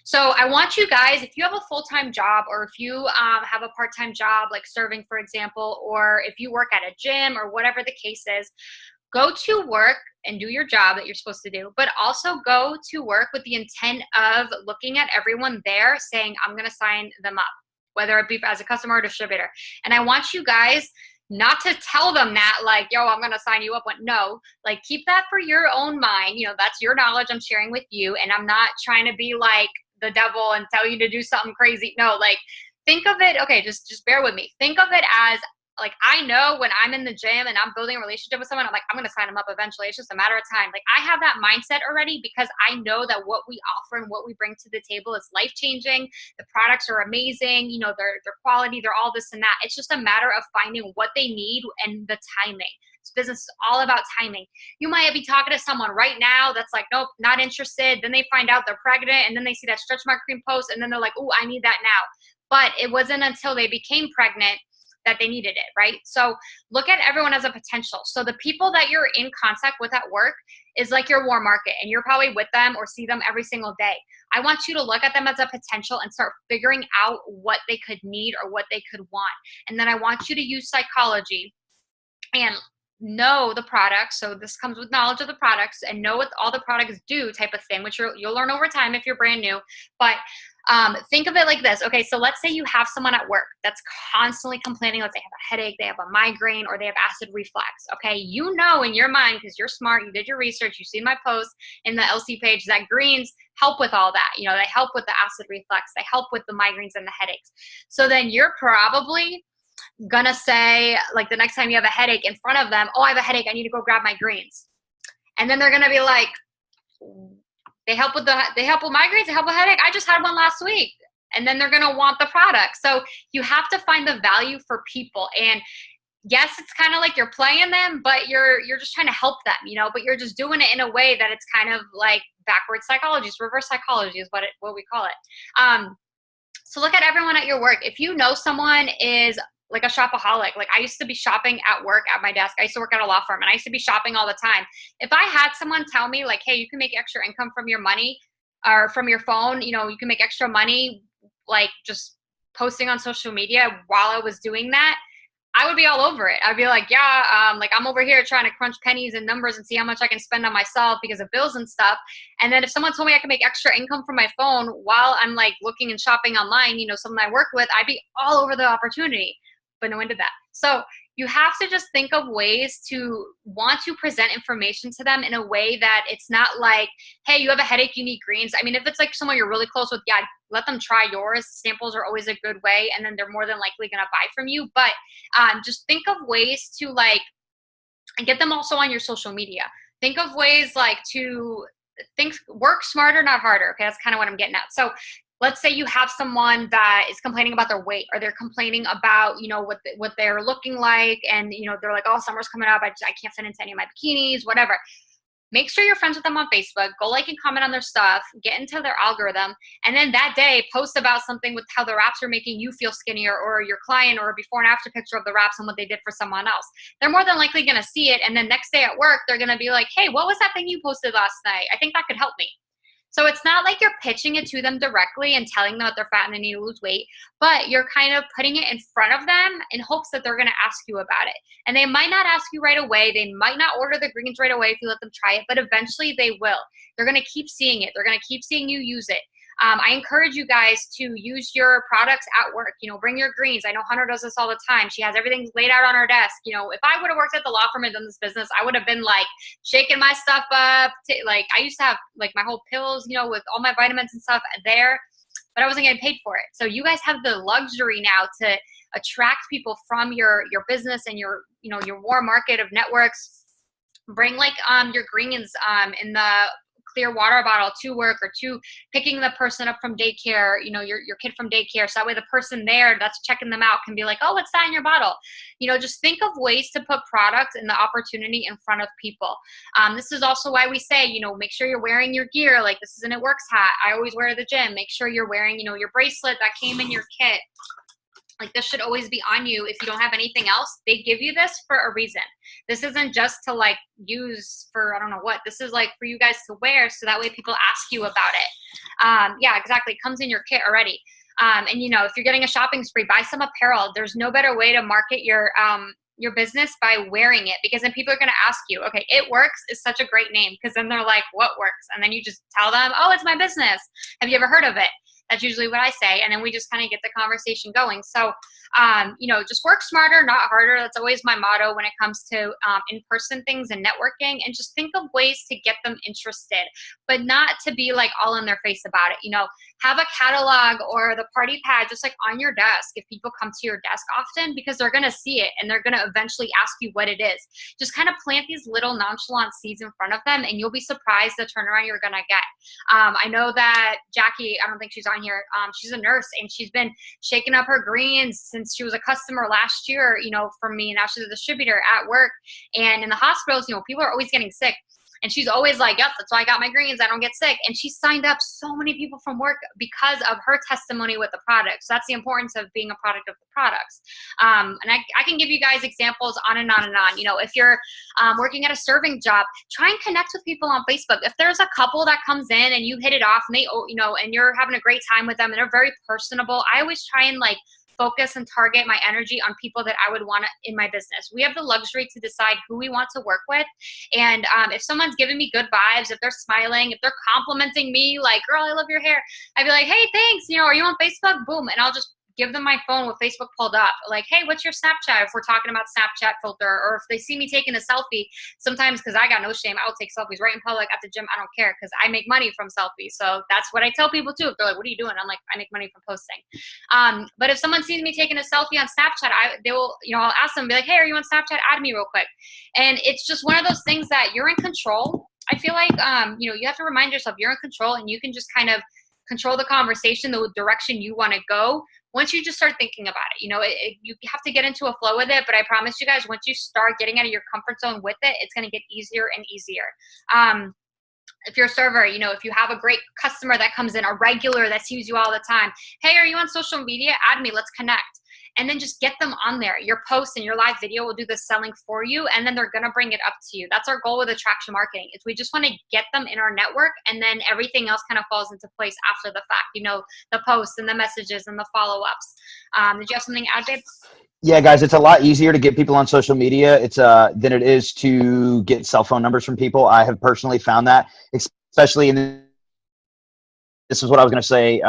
So I want you guys, if you have a full-time job, or if you have a part-time job, like serving, for example, or if you work at a gym or whatever the case is, go to work and do your job that you're supposed to do, but also go to work with the intent of looking at everyone there saying, I'm going to sign them up, whether it be as a customer or distributor. And I want you guys not to tell them that like, yo, I'm going to sign you up. No, like keep that for your own mind. You know, that's your knowledge I'm sharing with you. And I'm not trying to be like the devil and tell you to do something crazy. No, like think of it. Okay. Just bear with me. Think of it as like, I know when I'm in the gym and I'm building a relationship with someone, I'm like, I'm going to sign them up eventually. It's just a matter of time. Like I have that mindset already because I know that what we offer and what we bring to the table is life-changing. The products are amazing. You know, their quality, they're all this and that. It's just a matter of finding what they need and the timing. This business is all about timing. You might be talking to someone right now that's like, nope, not interested. Then they find out they're pregnant, and then they see that stretch mark cream post, and then they're like, oh, I need that now. But it wasn't until they became pregnant that they needed it, right? So look at everyone as a potential. So the people that you're in contact with at work is like your warm market, and you're probably with them or see them every single day. I want you to look at them as a potential and start figuring out what they could need or what they could want. And then I want you to use psychology and know the products. So this comes with knowledge of the products and know what all the products do type of thing, which you'll learn over time if you're brand new. But think of it like this. Okay, so let's say you have someone at work that's constantly complaining. Let's say they have a headache, they have a migraine, or they have acid reflux. Okay, you know in your mind, because you're smart, you did your research, you see my post in the LC page, that greens help with all that. You know, they help with the acid reflux, they help with the migraines and the headaches. So then you're probably gonna say, like the next time you have a headache in front of them, oh, I have a headache, I need to go grab my greens. And then they're gonna be like, they help with migraines, they help with headache. I just had one last week. And then they're gonna want the product. So you have to find the value for people. And yes, it's kind of like you're playing them, but you're just trying to help them, you know, but you're just doing it in a way that it's kind of like backwards psychology. It's reverse psychology is what we call it. So look at everyone at your work. If you know someone is like a shopaholic, like I used to be shopping at work at my desk. I used to work at a law firm, and I used to be shopping all the time. If I had someone tell me like, hey, you can make extra income from your money or from your phone, you know, you can make extra money, like just posting on social media while I was doing that, I would be all over it. I'd be like, yeah, like I'm over here trying to crunch pennies and numbers and see how much I can spend on myself because of bills and stuff. And then if someone told me I could make extra income from my phone while I'm like looking and shopping online, you know, someone I work with, I'd be all over the opportunity. But no one did that. So you have to just think of ways to want to present information to them in a way that it's not like, hey, you have a headache, you need greens. I mean, if it's like someone you're really close with, yeah, let them try yours. Samples are always a good way, and then they're more than likely going to buy from you. But just think of ways to like get them also on your social media. Think of ways like to work smarter, not harder. Okay, that's kind of what I'm getting at. So let's say you have someone that is complaining about their weight, or they're complaining about, you know, what they're looking like. And, you know, they're like, oh, summer's coming up. I can't fit into any of my bikinis, whatever. Make sure you're friends with them on Facebook. Go like and comment on their stuff. Get into their algorithm. And then that day, post about something with how the wraps are making you feel skinnier, or your client, or a before and after picture of the wraps and what they did for someone else. They're more than likely going to see it. And then next day at work, they're going to be like, hey, what was that thing you posted last night? I think that could help me. So it's not like you're pitching it to them directly and telling them that they're fat and they need to lose weight, but you're kind of putting it in front of them in hopes that they're going to ask you about it. And they might not ask you right away. They might not order the greens right away if you let them try it, but eventually they will. They're going to keep seeing it. They're going to keep seeing you use it. I encourage you guys to use your products at work. You know, bring your greens. I know Hunter does this all the time. She has everything laid out on her desk. You know, if I would have worked at the law firm and done this business, I would have been like shaking my stuff up. Like I used to have like my whole pills, you know, with all my vitamins and stuff there, but I wasn't getting paid for it. So you guys have the luxury now to attract people from your business and your, you know, your warm market of networks. Bring like your greens in the clear water bottle to work, or to picking the person up from daycare, you know, your kid from daycare. So that way the person there that's checking them out can be like, oh, what's that in your bottle? You know, just think of ways to put products and the opportunity in front of people. This is also why we say, you know, make sure you're wearing your gear. Like, this is an It Works hat I always wear to the gym. Make sure you're wearing, you know, your bracelet that came in your kit. Like, this should always be on you. If you don't have anything else, they give you this for a reason. This isn't just to like use for, I don't know what. This is like for you guys to wear, so that way people ask you about it. Yeah, exactly. It comes in your kit already. And you know, if you're getting a shopping spree, buy some apparel. There's no better way to market your business by wearing it, because then people are going to ask you, okay, It Works is such a great name, because then they're like, what works? And then you just tell them, oh, it's my business. Have you ever heard of it? That's usually what I say. And then we just kind of get the conversation going. So, you know, just work smarter, not harder. That's always my motto when it comes to in-person things and networking. And just think of ways to get them interested, but not to be like all in their face about it. You know, have a catalog or the party pad just like on your desk if people come to your desk often, because they're going to see it and they're going to eventually ask you what it is. Just kind of plant these little nonchalant seeds in front of them, and you'll be surprised the turnaround you're going to get. I know that Jackie, I don't think she's on here. She's a nurse, and she's been shaking up her greens since she was a customer last year, you know, for me. Now she's a distributor at work, and in the hospitals, you know, people are always getting sick. And she's always like, yep, that's why I got my greens. I don't get sick. And she signed up so many people from work because of her testimony with the product. So that's the importance of being a product of the products. And I can give you guys examples on and on and on. You know, if you're working at a serving job, try and connect with people on Facebook. If there's a couple that comes in and you hit it off and they, you know, and you're having a great time with them and they're very personable, I always try and like focus and target my energy on people that I would want in my business. We have the luxury to decide who we want to work with. And if someone's giving me good vibes, if they're smiling, if they're complimenting me, like, girl, I love your hair, I'd be like, hey, thanks. You know, are you on Facebook? Boom. And I'll just give them my phone with Facebook pulled up. Like, hey, what's your Snapchat? If we're talking about Snapchat filter, or if they see me taking a selfie, sometimes, because I got no shame, I'll take selfies right in public at the gym. I don't care, because I make money from selfies. So that's what I tell people too. If they're like, what are you doing? I'm like, I make money from posting. But if someone sees me taking a selfie on Snapchat, they will, you know, I'll ask them, be like, hey, are you on Snapchat? Add me real quick. And it's just one of those things that you're in control. I feel like, you know, you have to remind yourself you're in control, and you can just kind of control the conversation, the direction you want to go. Once you just start thinking about it, you know, you have to get into a flow with it. But I promise you guys, once you start getting out of your comfort zone with it, it's going to get easier and easier. If you're a server, you know, if you have a great customer that comes in, a regular that sees you all the time, hey, are you on social media? Add me, let's connect. And then just get them on there. Your post and your live video will do the selling for you, and then they're going to bring it up to you. That's our goal with attraction marketing, is we just want to get them in our network, and then everything else kind of falls into place after the fact. You know, the posts and the messages and the follow-ups. Did you have something to add, babe? Yeah, guys, it's a lot easier to get people on social media than it is to get cell phone numbers from people. I have personally found that, especially this is what I was going to say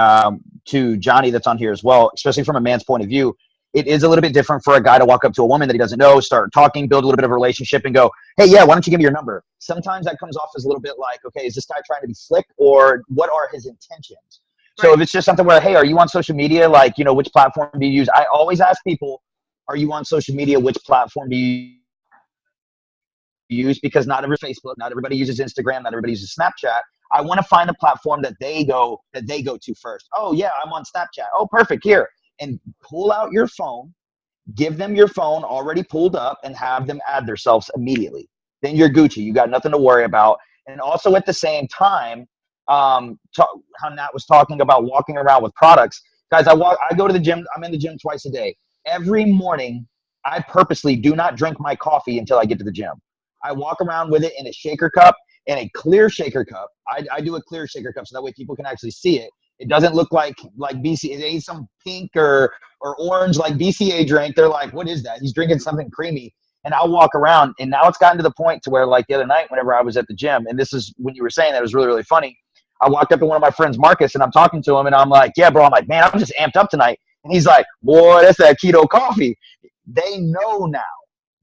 to Johnny that's on here as well, especially from a man's point of view. It is a little bit different for a guy to walk up to a woman that he doesn't know, start talking, build a little bit of a relationship, and go, hey, yeah, why don't you give me your number? Sometimes that comes off as a little bit like, okay, is this guy trying to be slick, or what are his intentions? Right. So if it's just something where, hey, are you on social media? Like, you know, which platform do you use? I always ask people, are you on social media? Which platform do you use? Because not everybody uses Instagram, not everybody uses Snapchat. I want to find a platform that they go to first. Oh yeah, I'm on Snapchat. Oh, perfect. Here. And pull out your phone, give them your phone already pulled up, and have them add themselves immediately. Then you're Gucci. You got nothing to worry about. And also at the same time, how Nat was talking about walking around with products. Guys, I go to the gym. I'm in the gym twice a day. Every morning, I purposely do not drink my coffee until I get to the gym. I walk around with it in a shaker cup, in a clear shaker cup. I do a clear shaker cup so that way people can actually see it. It doesn't look like BC. It ain't some pink or orange like BCA drink. They're like, what is that? He's drinking something creamy. And I'll walk around, and now it's gotten to the point to where, like the other night, whenever I was at the gym, and this is when you were saying that, it was really, really funny. I walked up to one of my friends, Marcus, and I'm talking to him, and I'm like, yeah, bro. I'm like, man, I'm just amped up tonight. And he's like, boy, that's that keto coffee. They know now.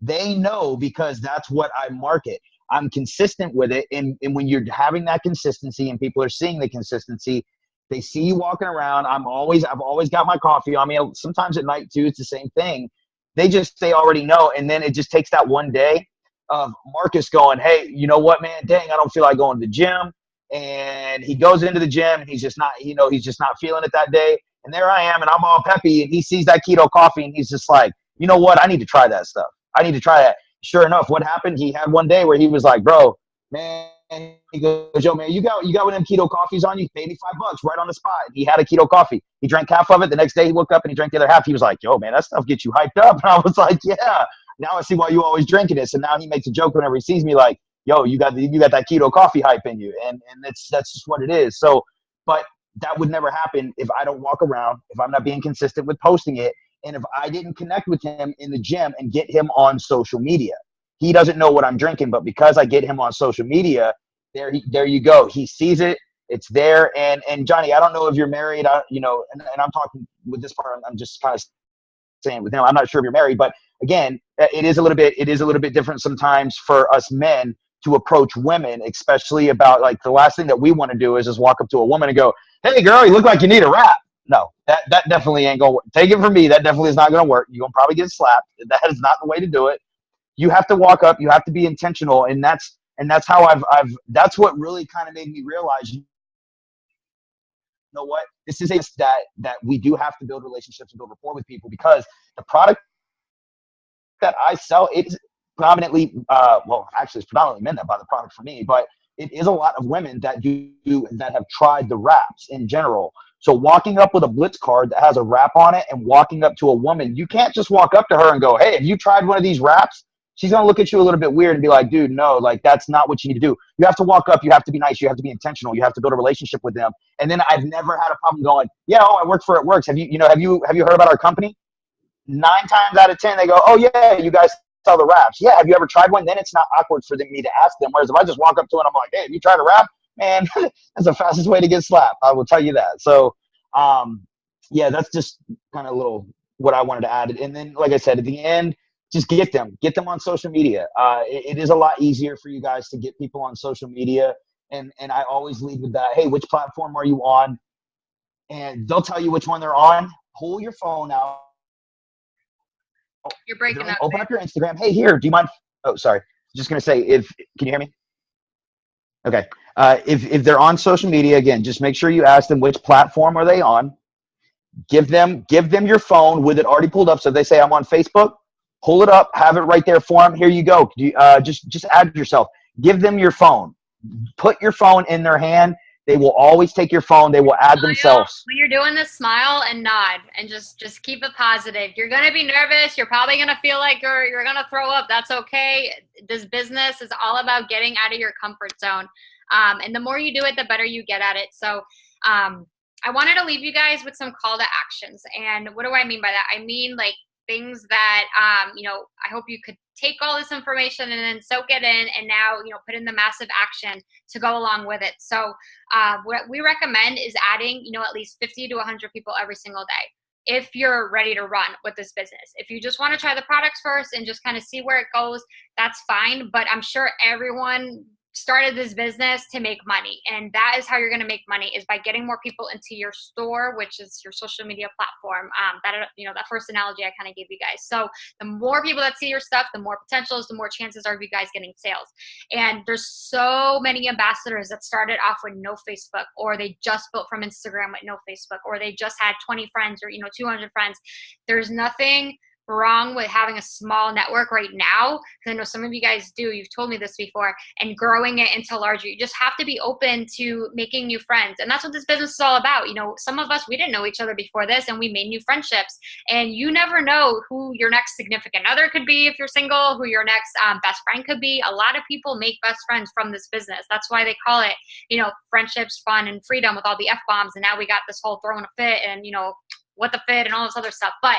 They know, because that's what I market. I'm consistent with it. And when you're having that consistency and people are seeing the consistency, they see you walking around. I've always got my coffee on me. Sometimes at night too, it's the same thing. They already know. And then it just takes that one day of Marcus going, hey, you know what, man, dang, I don't feel like going to the gym. and he goes into the gym and he's just not, he's just not feeling it that day. And there I am and I'm all peppy and he sees that keto coffee and he's just like, you know what? I need to try that stuff. I need to try that. Sure enough, what happened? He had one day where he was like, bro, man, he goes, yo, man, you got one of them keto coffees on you? Pay me $5 right on the spot. He had a keto coffee. He drank half of it. The next day he woke up and he drank the other half. He was like, yo, man, that stuff gets you hyped up. And I was like, yeah. Now I see why you always drinking this. And now he makes a joke whenever he sees me like, yo, you got that keto coffee hype in you. And that's just what it is. So, but that would never happen if I don't walk around, if I'm not being consistent with posting it, and if I didn't connect with him in the gym and get him on social media. He doesn't know what I'm drinking, but because I get him on social media, there you go. He sees it. It's there. And Johnny, I don't know if you're married, and I'm talking with this part. I'm just kind of saying with him. I'm not sure if you're married, but again, it is a little bit different sometimes for us men to approach women, especially about like the last thing that we want to do is just walk up to a woman and go, "Hey, girl, you look like you need a rap." No, that definitely ain't gonna work. Take it from me, that definitely is not gonna work. You're gonna probably get slapped. That is not the way to do it. You have to walk up. You have to be intentional, and that's how I've that's what really kind of made me realize, you know what, this is that we do have to build relationships and build rapport with people, because the product that I sell, it's predominantly, well, actually, it's predominantly men that buy the product for me, but it is a lot of women that that have tried the wraps in general. So walking up with a Blitz card that has a wrap on it and walking up to a woman, you can't just walk up to her and go, "Hey, have you tried one of these wraps?" She's going to look at you a little bit weird and be like, "Dude, no, like that's not what you need to do." You have to walk up. You have to be nice. You have to be intentional. You have to build a relationship with them. And then I've never had a problem going, "Yeah, oh, I work for It Works. Have you heard about our company?" 9 times out of 10, they go, "Oh yeah, you guys sell the wraps. Yeah, have you ever tried one?" Then it's not awkward for me to ask them. Whereas if I just walk up to it, I'm like, "Hey, have you tried a wrap?" Man, that's the fastest way to get slapped. I will tell you that. So, yeah, that's just kind of a little what I wanted to add. And then, like I said, at the end, just get them on social media. It is a lot easier for you guys to get people on social media. And I always lead with that. Hey, which platform are you on? And they'll tell you which one they're on. Pull your phone out. You're breaking up. Open up your Instagram. Hey, here, do you mind? Oh, sorry. Just going to say, can you hear me? Okay. If they're on social media, again, just make sure you ask them which platform are they on. Give them your phone with it already pulled up. So if they say I'm on Facebook, pull it up, have it right there for them. Here you go. Just add yourself. Give them your phone. Put your phone in their hand. They will always take your phone. They will add themselves. When you're doing this, smile and nod and just keep it positive. You're going to be nervous. You're probably going to feel like you're going to throw up. That's okay. This business is all about getting out of your comfort zone. And the more you do it, the better you get at it. So I wanted to leave you guys with some call to actions. And what do I mean by that? I mean like things that, I hope you could take all this information and then soak it in and now, put in the massive action to go along with it. So what we recommend is adding, at least 50 to 100 people every single day if you're ready to run with this business. If you just want to try the products first and just kind of see where it goes, that's fine. But I'm sure everyone started this business to make money, and that is how you're going to make money, is by getting more people into your store, which is your social media platform. That first analogy I kind of gave you guys. So the more people that see your stuff, the more potentials, the more chances are of you guys getting sales. And there's so many ambassadors that started off with no Facebook, or they just built from Instagram with no Facebook, or they just had 20 friends or 200 friends. There's nothing wrong with having a small network right now, because I know some of you guys do, you've told me this before, and growing it into larger. You just have to be open to making new friends, and that's what this business is all about. Some of us, we didn't know each other before this, and we made new friendships, and you never know who your next significant other could be if you're single, who your next best friend could be. A lot of people make best friends from this business. That's why they call it, friendships, fun, and freedom, with all the F-bombs, and now we got this whole throwing a fit and, what the fit and all this other stuff. But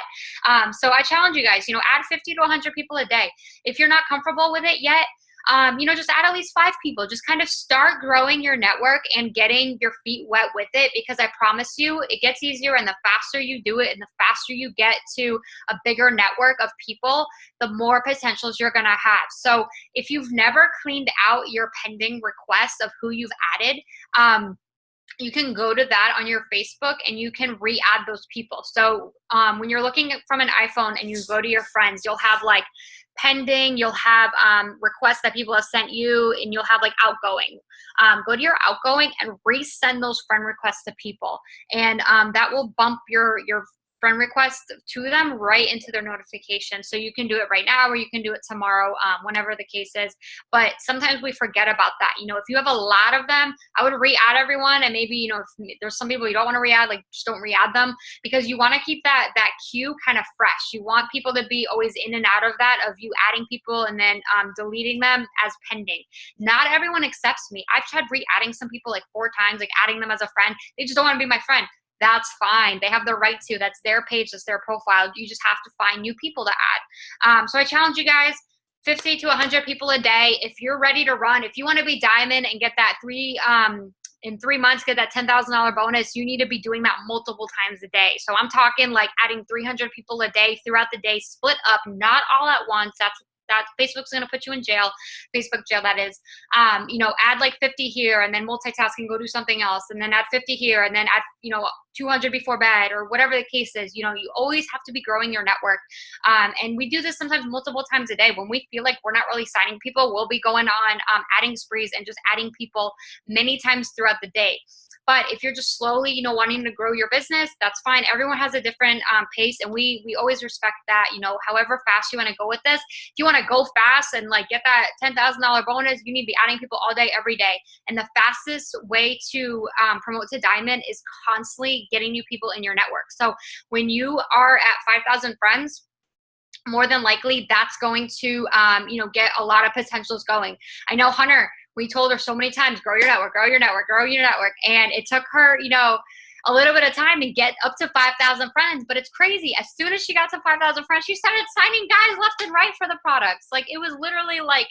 so I challenge you guys, add 50 to 100 people a day. If you're not comfortable with it yet, just add at least 5 people. Just kind of start growing your network and getting your feet wet with it, because I promise you it gets easier, and the faster you do it and the faster you get to a bigger network of people, the more potentials you're going to have. So if you've never cleaned out your pending requests of who you've added, you can go to that on your Facebook and you can re-add those people. So when you're looking from an iPhone and you go to your friends, you'll have like pending, you'll have requests that people have sent you, and you'll have like outgoing. Go to your outgoing and resend those friend requests to people. And that will bump your friend request to them right into their notification. So you can do it right now, or you can do it tomorrow, whenever the case is. But sometimes we forget about that. You know, if you have a lot of them, I would re-add everyone. And maybe, you know, if there's some people you don't want to re-add, like just don't re-add them, because you want to keep that queue kind of fresh. You want people to be always in and out of that, of you adding people and then deleting them as pending. Not everyone accepts me. I've tried re-adding some people like 4 times, like adding them as a friend. They just don't want to be my friend. That's fine. They have the right to. That's their page. That's their profile. You just have to find new people to add. So I challenge you guys, 50 to 100 people a day. If you're ready to run, if you want to be diamond and get that in 3 months, get that $10,000 bonus, you need to be doing that multiple times a day. So I'm talking like adding 300 people a day throughout the day, split up, not all at once. That Facebook's going to put you in jail, Facebook jail, that is. You know, add like 50 here, and then multitasking, go do something else, and then add 50 here, and then add, you know, 200 before bed, or whatever the case is. You know, you always have to be growing your network. And we do this sometimes multiple times a day. When we feel like we're not really signing people, we'll be going on adding sprees and just adding people many times throughout the day. But if you're just slowly, you know, wanting to grow your business, that's fine. Everyone has a different pace, and we always respect that. You know, however fast you want to go with this. If you want to go fast and like get that $10,000 bonus, you need to be adding people all day, every day. And the fastest way to promote to diamond is constantly getting new people in your network. So when you are at 5,000 friends, more than likely that's going to, you know, get a lot of potentials going. I know Hunter, we told her so many times, grow your network, grow your network, grow your network. And it took her, you know, a little bit of time to get up to 5,000 friends. But it's crazy. As soon as she got to 5,000 friends, she started signing guys left and right for the products. Like, it was literally like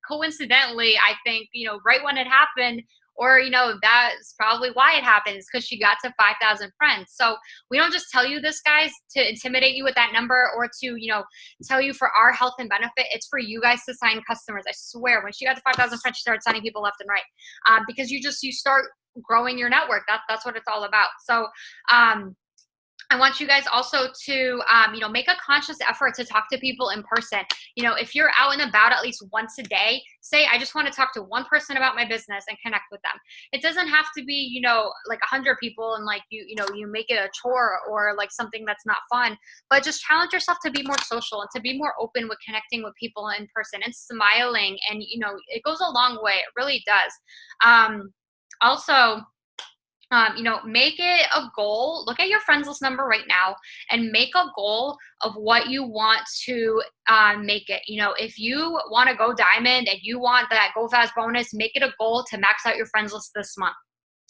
coincidentally, I think, you know, right when it happened, or, you know, that's probably why it happens, because she got to 5,000 friends. So we don't just tell you this, guys, to intimidate you with that number, or to, you know, tell you for our health and benefit. It's for you guys to sign customers. I swear, when she got to 5,000 friends, she started signing people left and right, because you start growing your network. That's what it's all about. So I want you guys also to, you know, make a conscious effort to talk to people in person. You know, if you're out and about at least once a day, say, I just want to talk to one person about my business and connect with them. It doesn't have to be, you know, like 100 people and like, you know, you make it a chore or like something that's not fun, but just challenge yourself to be more social and to be more open with connecting with people in person and smiling. And, you know, it goes a long way. It really does. Also, you know, make it a goal. Look at your friends list number right now and make a goal of what you want to make it. You know, if you want to go diamond and you want that go fast bonus, make it a goal to max out your friends list this month.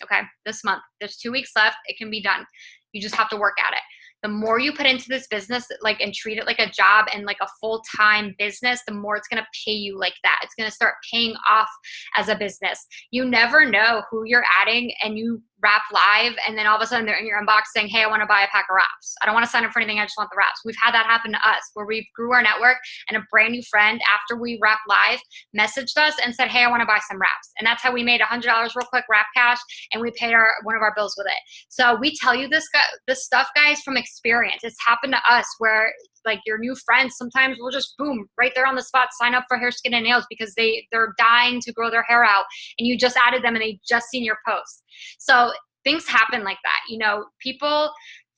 Okay, this month. There's 2 weeks left. It can be done. You just have to work at it. The more you put into this business, like, and treat it like a job and like a full-time business, the more it's going to pay you like that. It's going to start paying off as a business. You never know who you're adding, and you wrap live, and then all of a sudden they're in your inbox saying, hey, I want to buy a pack of wraps. I don't want to sign up for anything. I just want the wraps. We've had that happen to us, where we grew our network and a brand new friend, after we wrap live, messaged us and said, hey, I want to buy some wraps. And that's how we made $100 real quick, wrap cash, and we paid one of our bills with it. So we tell you this stuff, guys, from experience. It's happened to us, where like your new friends sometimes will just boom right there on the spot sign up for hair, skin, and nails because they're dying to grow their hair out, and you just added them and they just seen your post. So things happen like that. You know, people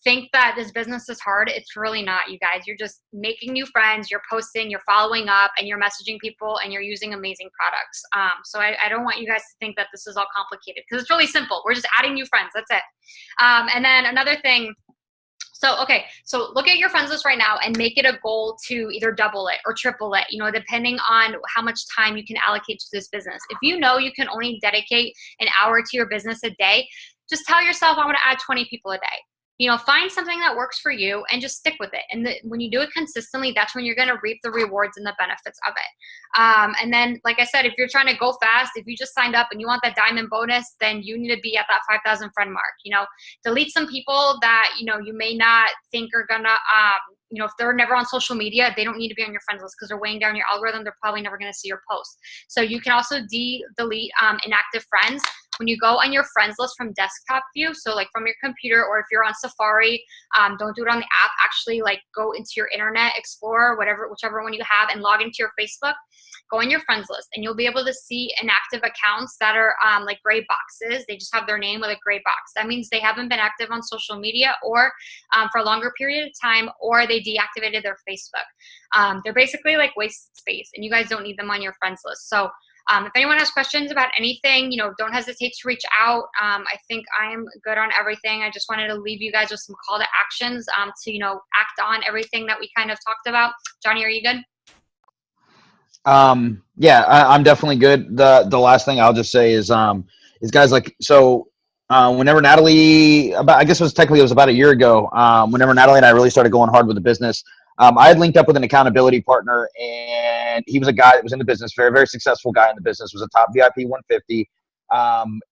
think that this business is hard. It's really not, you guys. You're just making new friends, you're posting, you're following up, and you're messaging people, and you're using amazing products. So I don't want you guys to think that this is all complicated, because it's really simple. We're just adding new friends. That's it. And then another thing, so look at your friends list right now and make it a goal to either double it or triple it, you know, depending on how much time you can allocate to this business. If you know you can only dedicate an hour to your business a day, just tell yourself, I want to add 20 people a day. You know, find something that works for you and just stick with it. And when you do it consistently, that's when you're going to reap the rewards and the benefits of it. And then, like I said, if you're trying to go fast, if you just signed up and you want that diamond bonus, then you need to be at that 5,000 friend mark. You know, delete some people that, you know, you may not think are going to, you know, if they're never on social media, they don't need to be on your friends list because they're weighing down your algorithm. They're probably never going to see your post. So you can also delete inactive friends. when you go on your friends list from desktop view, so like from your computer, or if you're on Safari, don't do it on the app. Actually, like go into your Internet Explorer, whichever one you have, and log into your Facebook. Go on your friends list, and you'll be able to see inactive accounts that are like gray boxes. They just have their name with a gray box. That means they haven't been active on social media or for a longer period of time, or they deactivated their Facebook. They're basically like wasted space, and you guys don't need them on your friends list. So if anyone has questions about anything, don't hesitate to reach out. I think I am good on everything. I just wanted to leave you guys with some call to actions to, act on everything that we kind of talked about. Johnny, are you good? Yeah, I'm definitely good. The last thing I'll just say is guys, like, so whenever Natalie, I guess it was about a year ago, whenever Natalie and I really started going hard with the business, I had linked up with an accountability partner, and he was a guy that was in the business, very, very successful guy in the business, was a top VIP 150.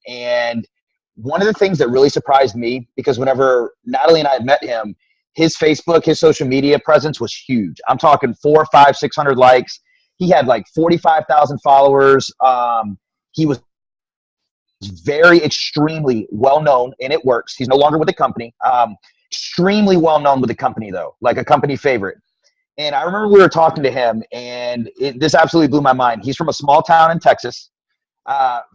And one of the things that really surprised me, because whenever Natalie and I had met him, his Facebook, his social media presence was huge. I'm talking 400, 500, 600 likes. He had like 45,000 followers. He was very extremely well known, and it works. He's no longer with the company. Extremely well known with the company, though, like a company favorite. And I remember we were talking to him, and this absolutely blew my mind. He's from a small town in Texas,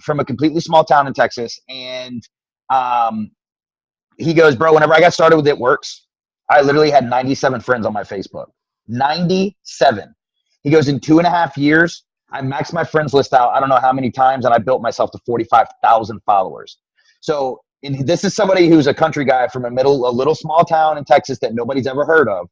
from a completely small town in Texas. And he goes, bro, whenever I got started with It Works, I literally had 97 friends on my Facebook. 97. He goes, in 2.5 years, I maxed my friends list out I don't know how many times, and I built myself to 45,000 followers. So this is somebody who's a country guy from a little small town in Texas that nobody's ever heard of.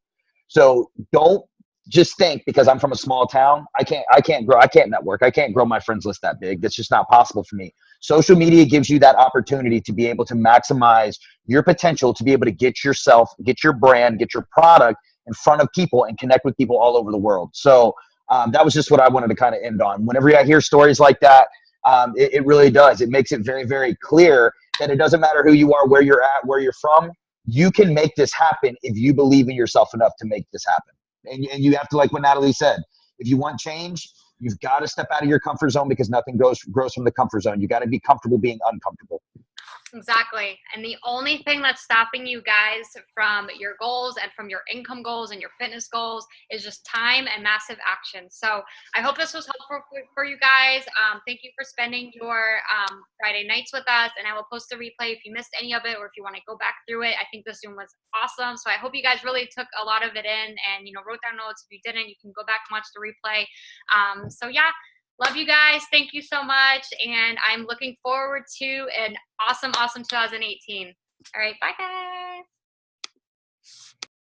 So don't just think because I'm from a small town, I can't grow, I can't network, I can't grow my friends list that big. That's just not possible for me. Social media gives you that opportunity to be able to maximize your potential, to be able to get yourself, get your brand, get your product in front of people and connect with people all over the world. So that was just what I wanted to kind of end on. Whenever I hear stories like that, it really does. It makes it very, very clear that it doesn't matter who you are, where you're at, where you're from. You can make this happen if you believe in yourself enough to make this happen. And you have to, like what Natalie said, if you want change, you've got to step out of your comfort zone, because nothing grows from the comfort zone. You got to be comfortable being uncomfortable. Exactly. And the only thing that's stopping you guys from your goals and from your income goals and your fitness goals is just time and massive action. So I hope this was helpful for you guys. Thank you for spending your Friday nights with us. And I will post a replay if you missed any of it, or if you want to go back through it. I think this Zoom was awesome. So I hope you guys really took a lot of it in and, wrote down notes. If you didn't, you can go back and watch the replay. So yeah. Love you guys. Thank you so much. And I'm looking forward to an awesome 2018. All right. Bye, guys.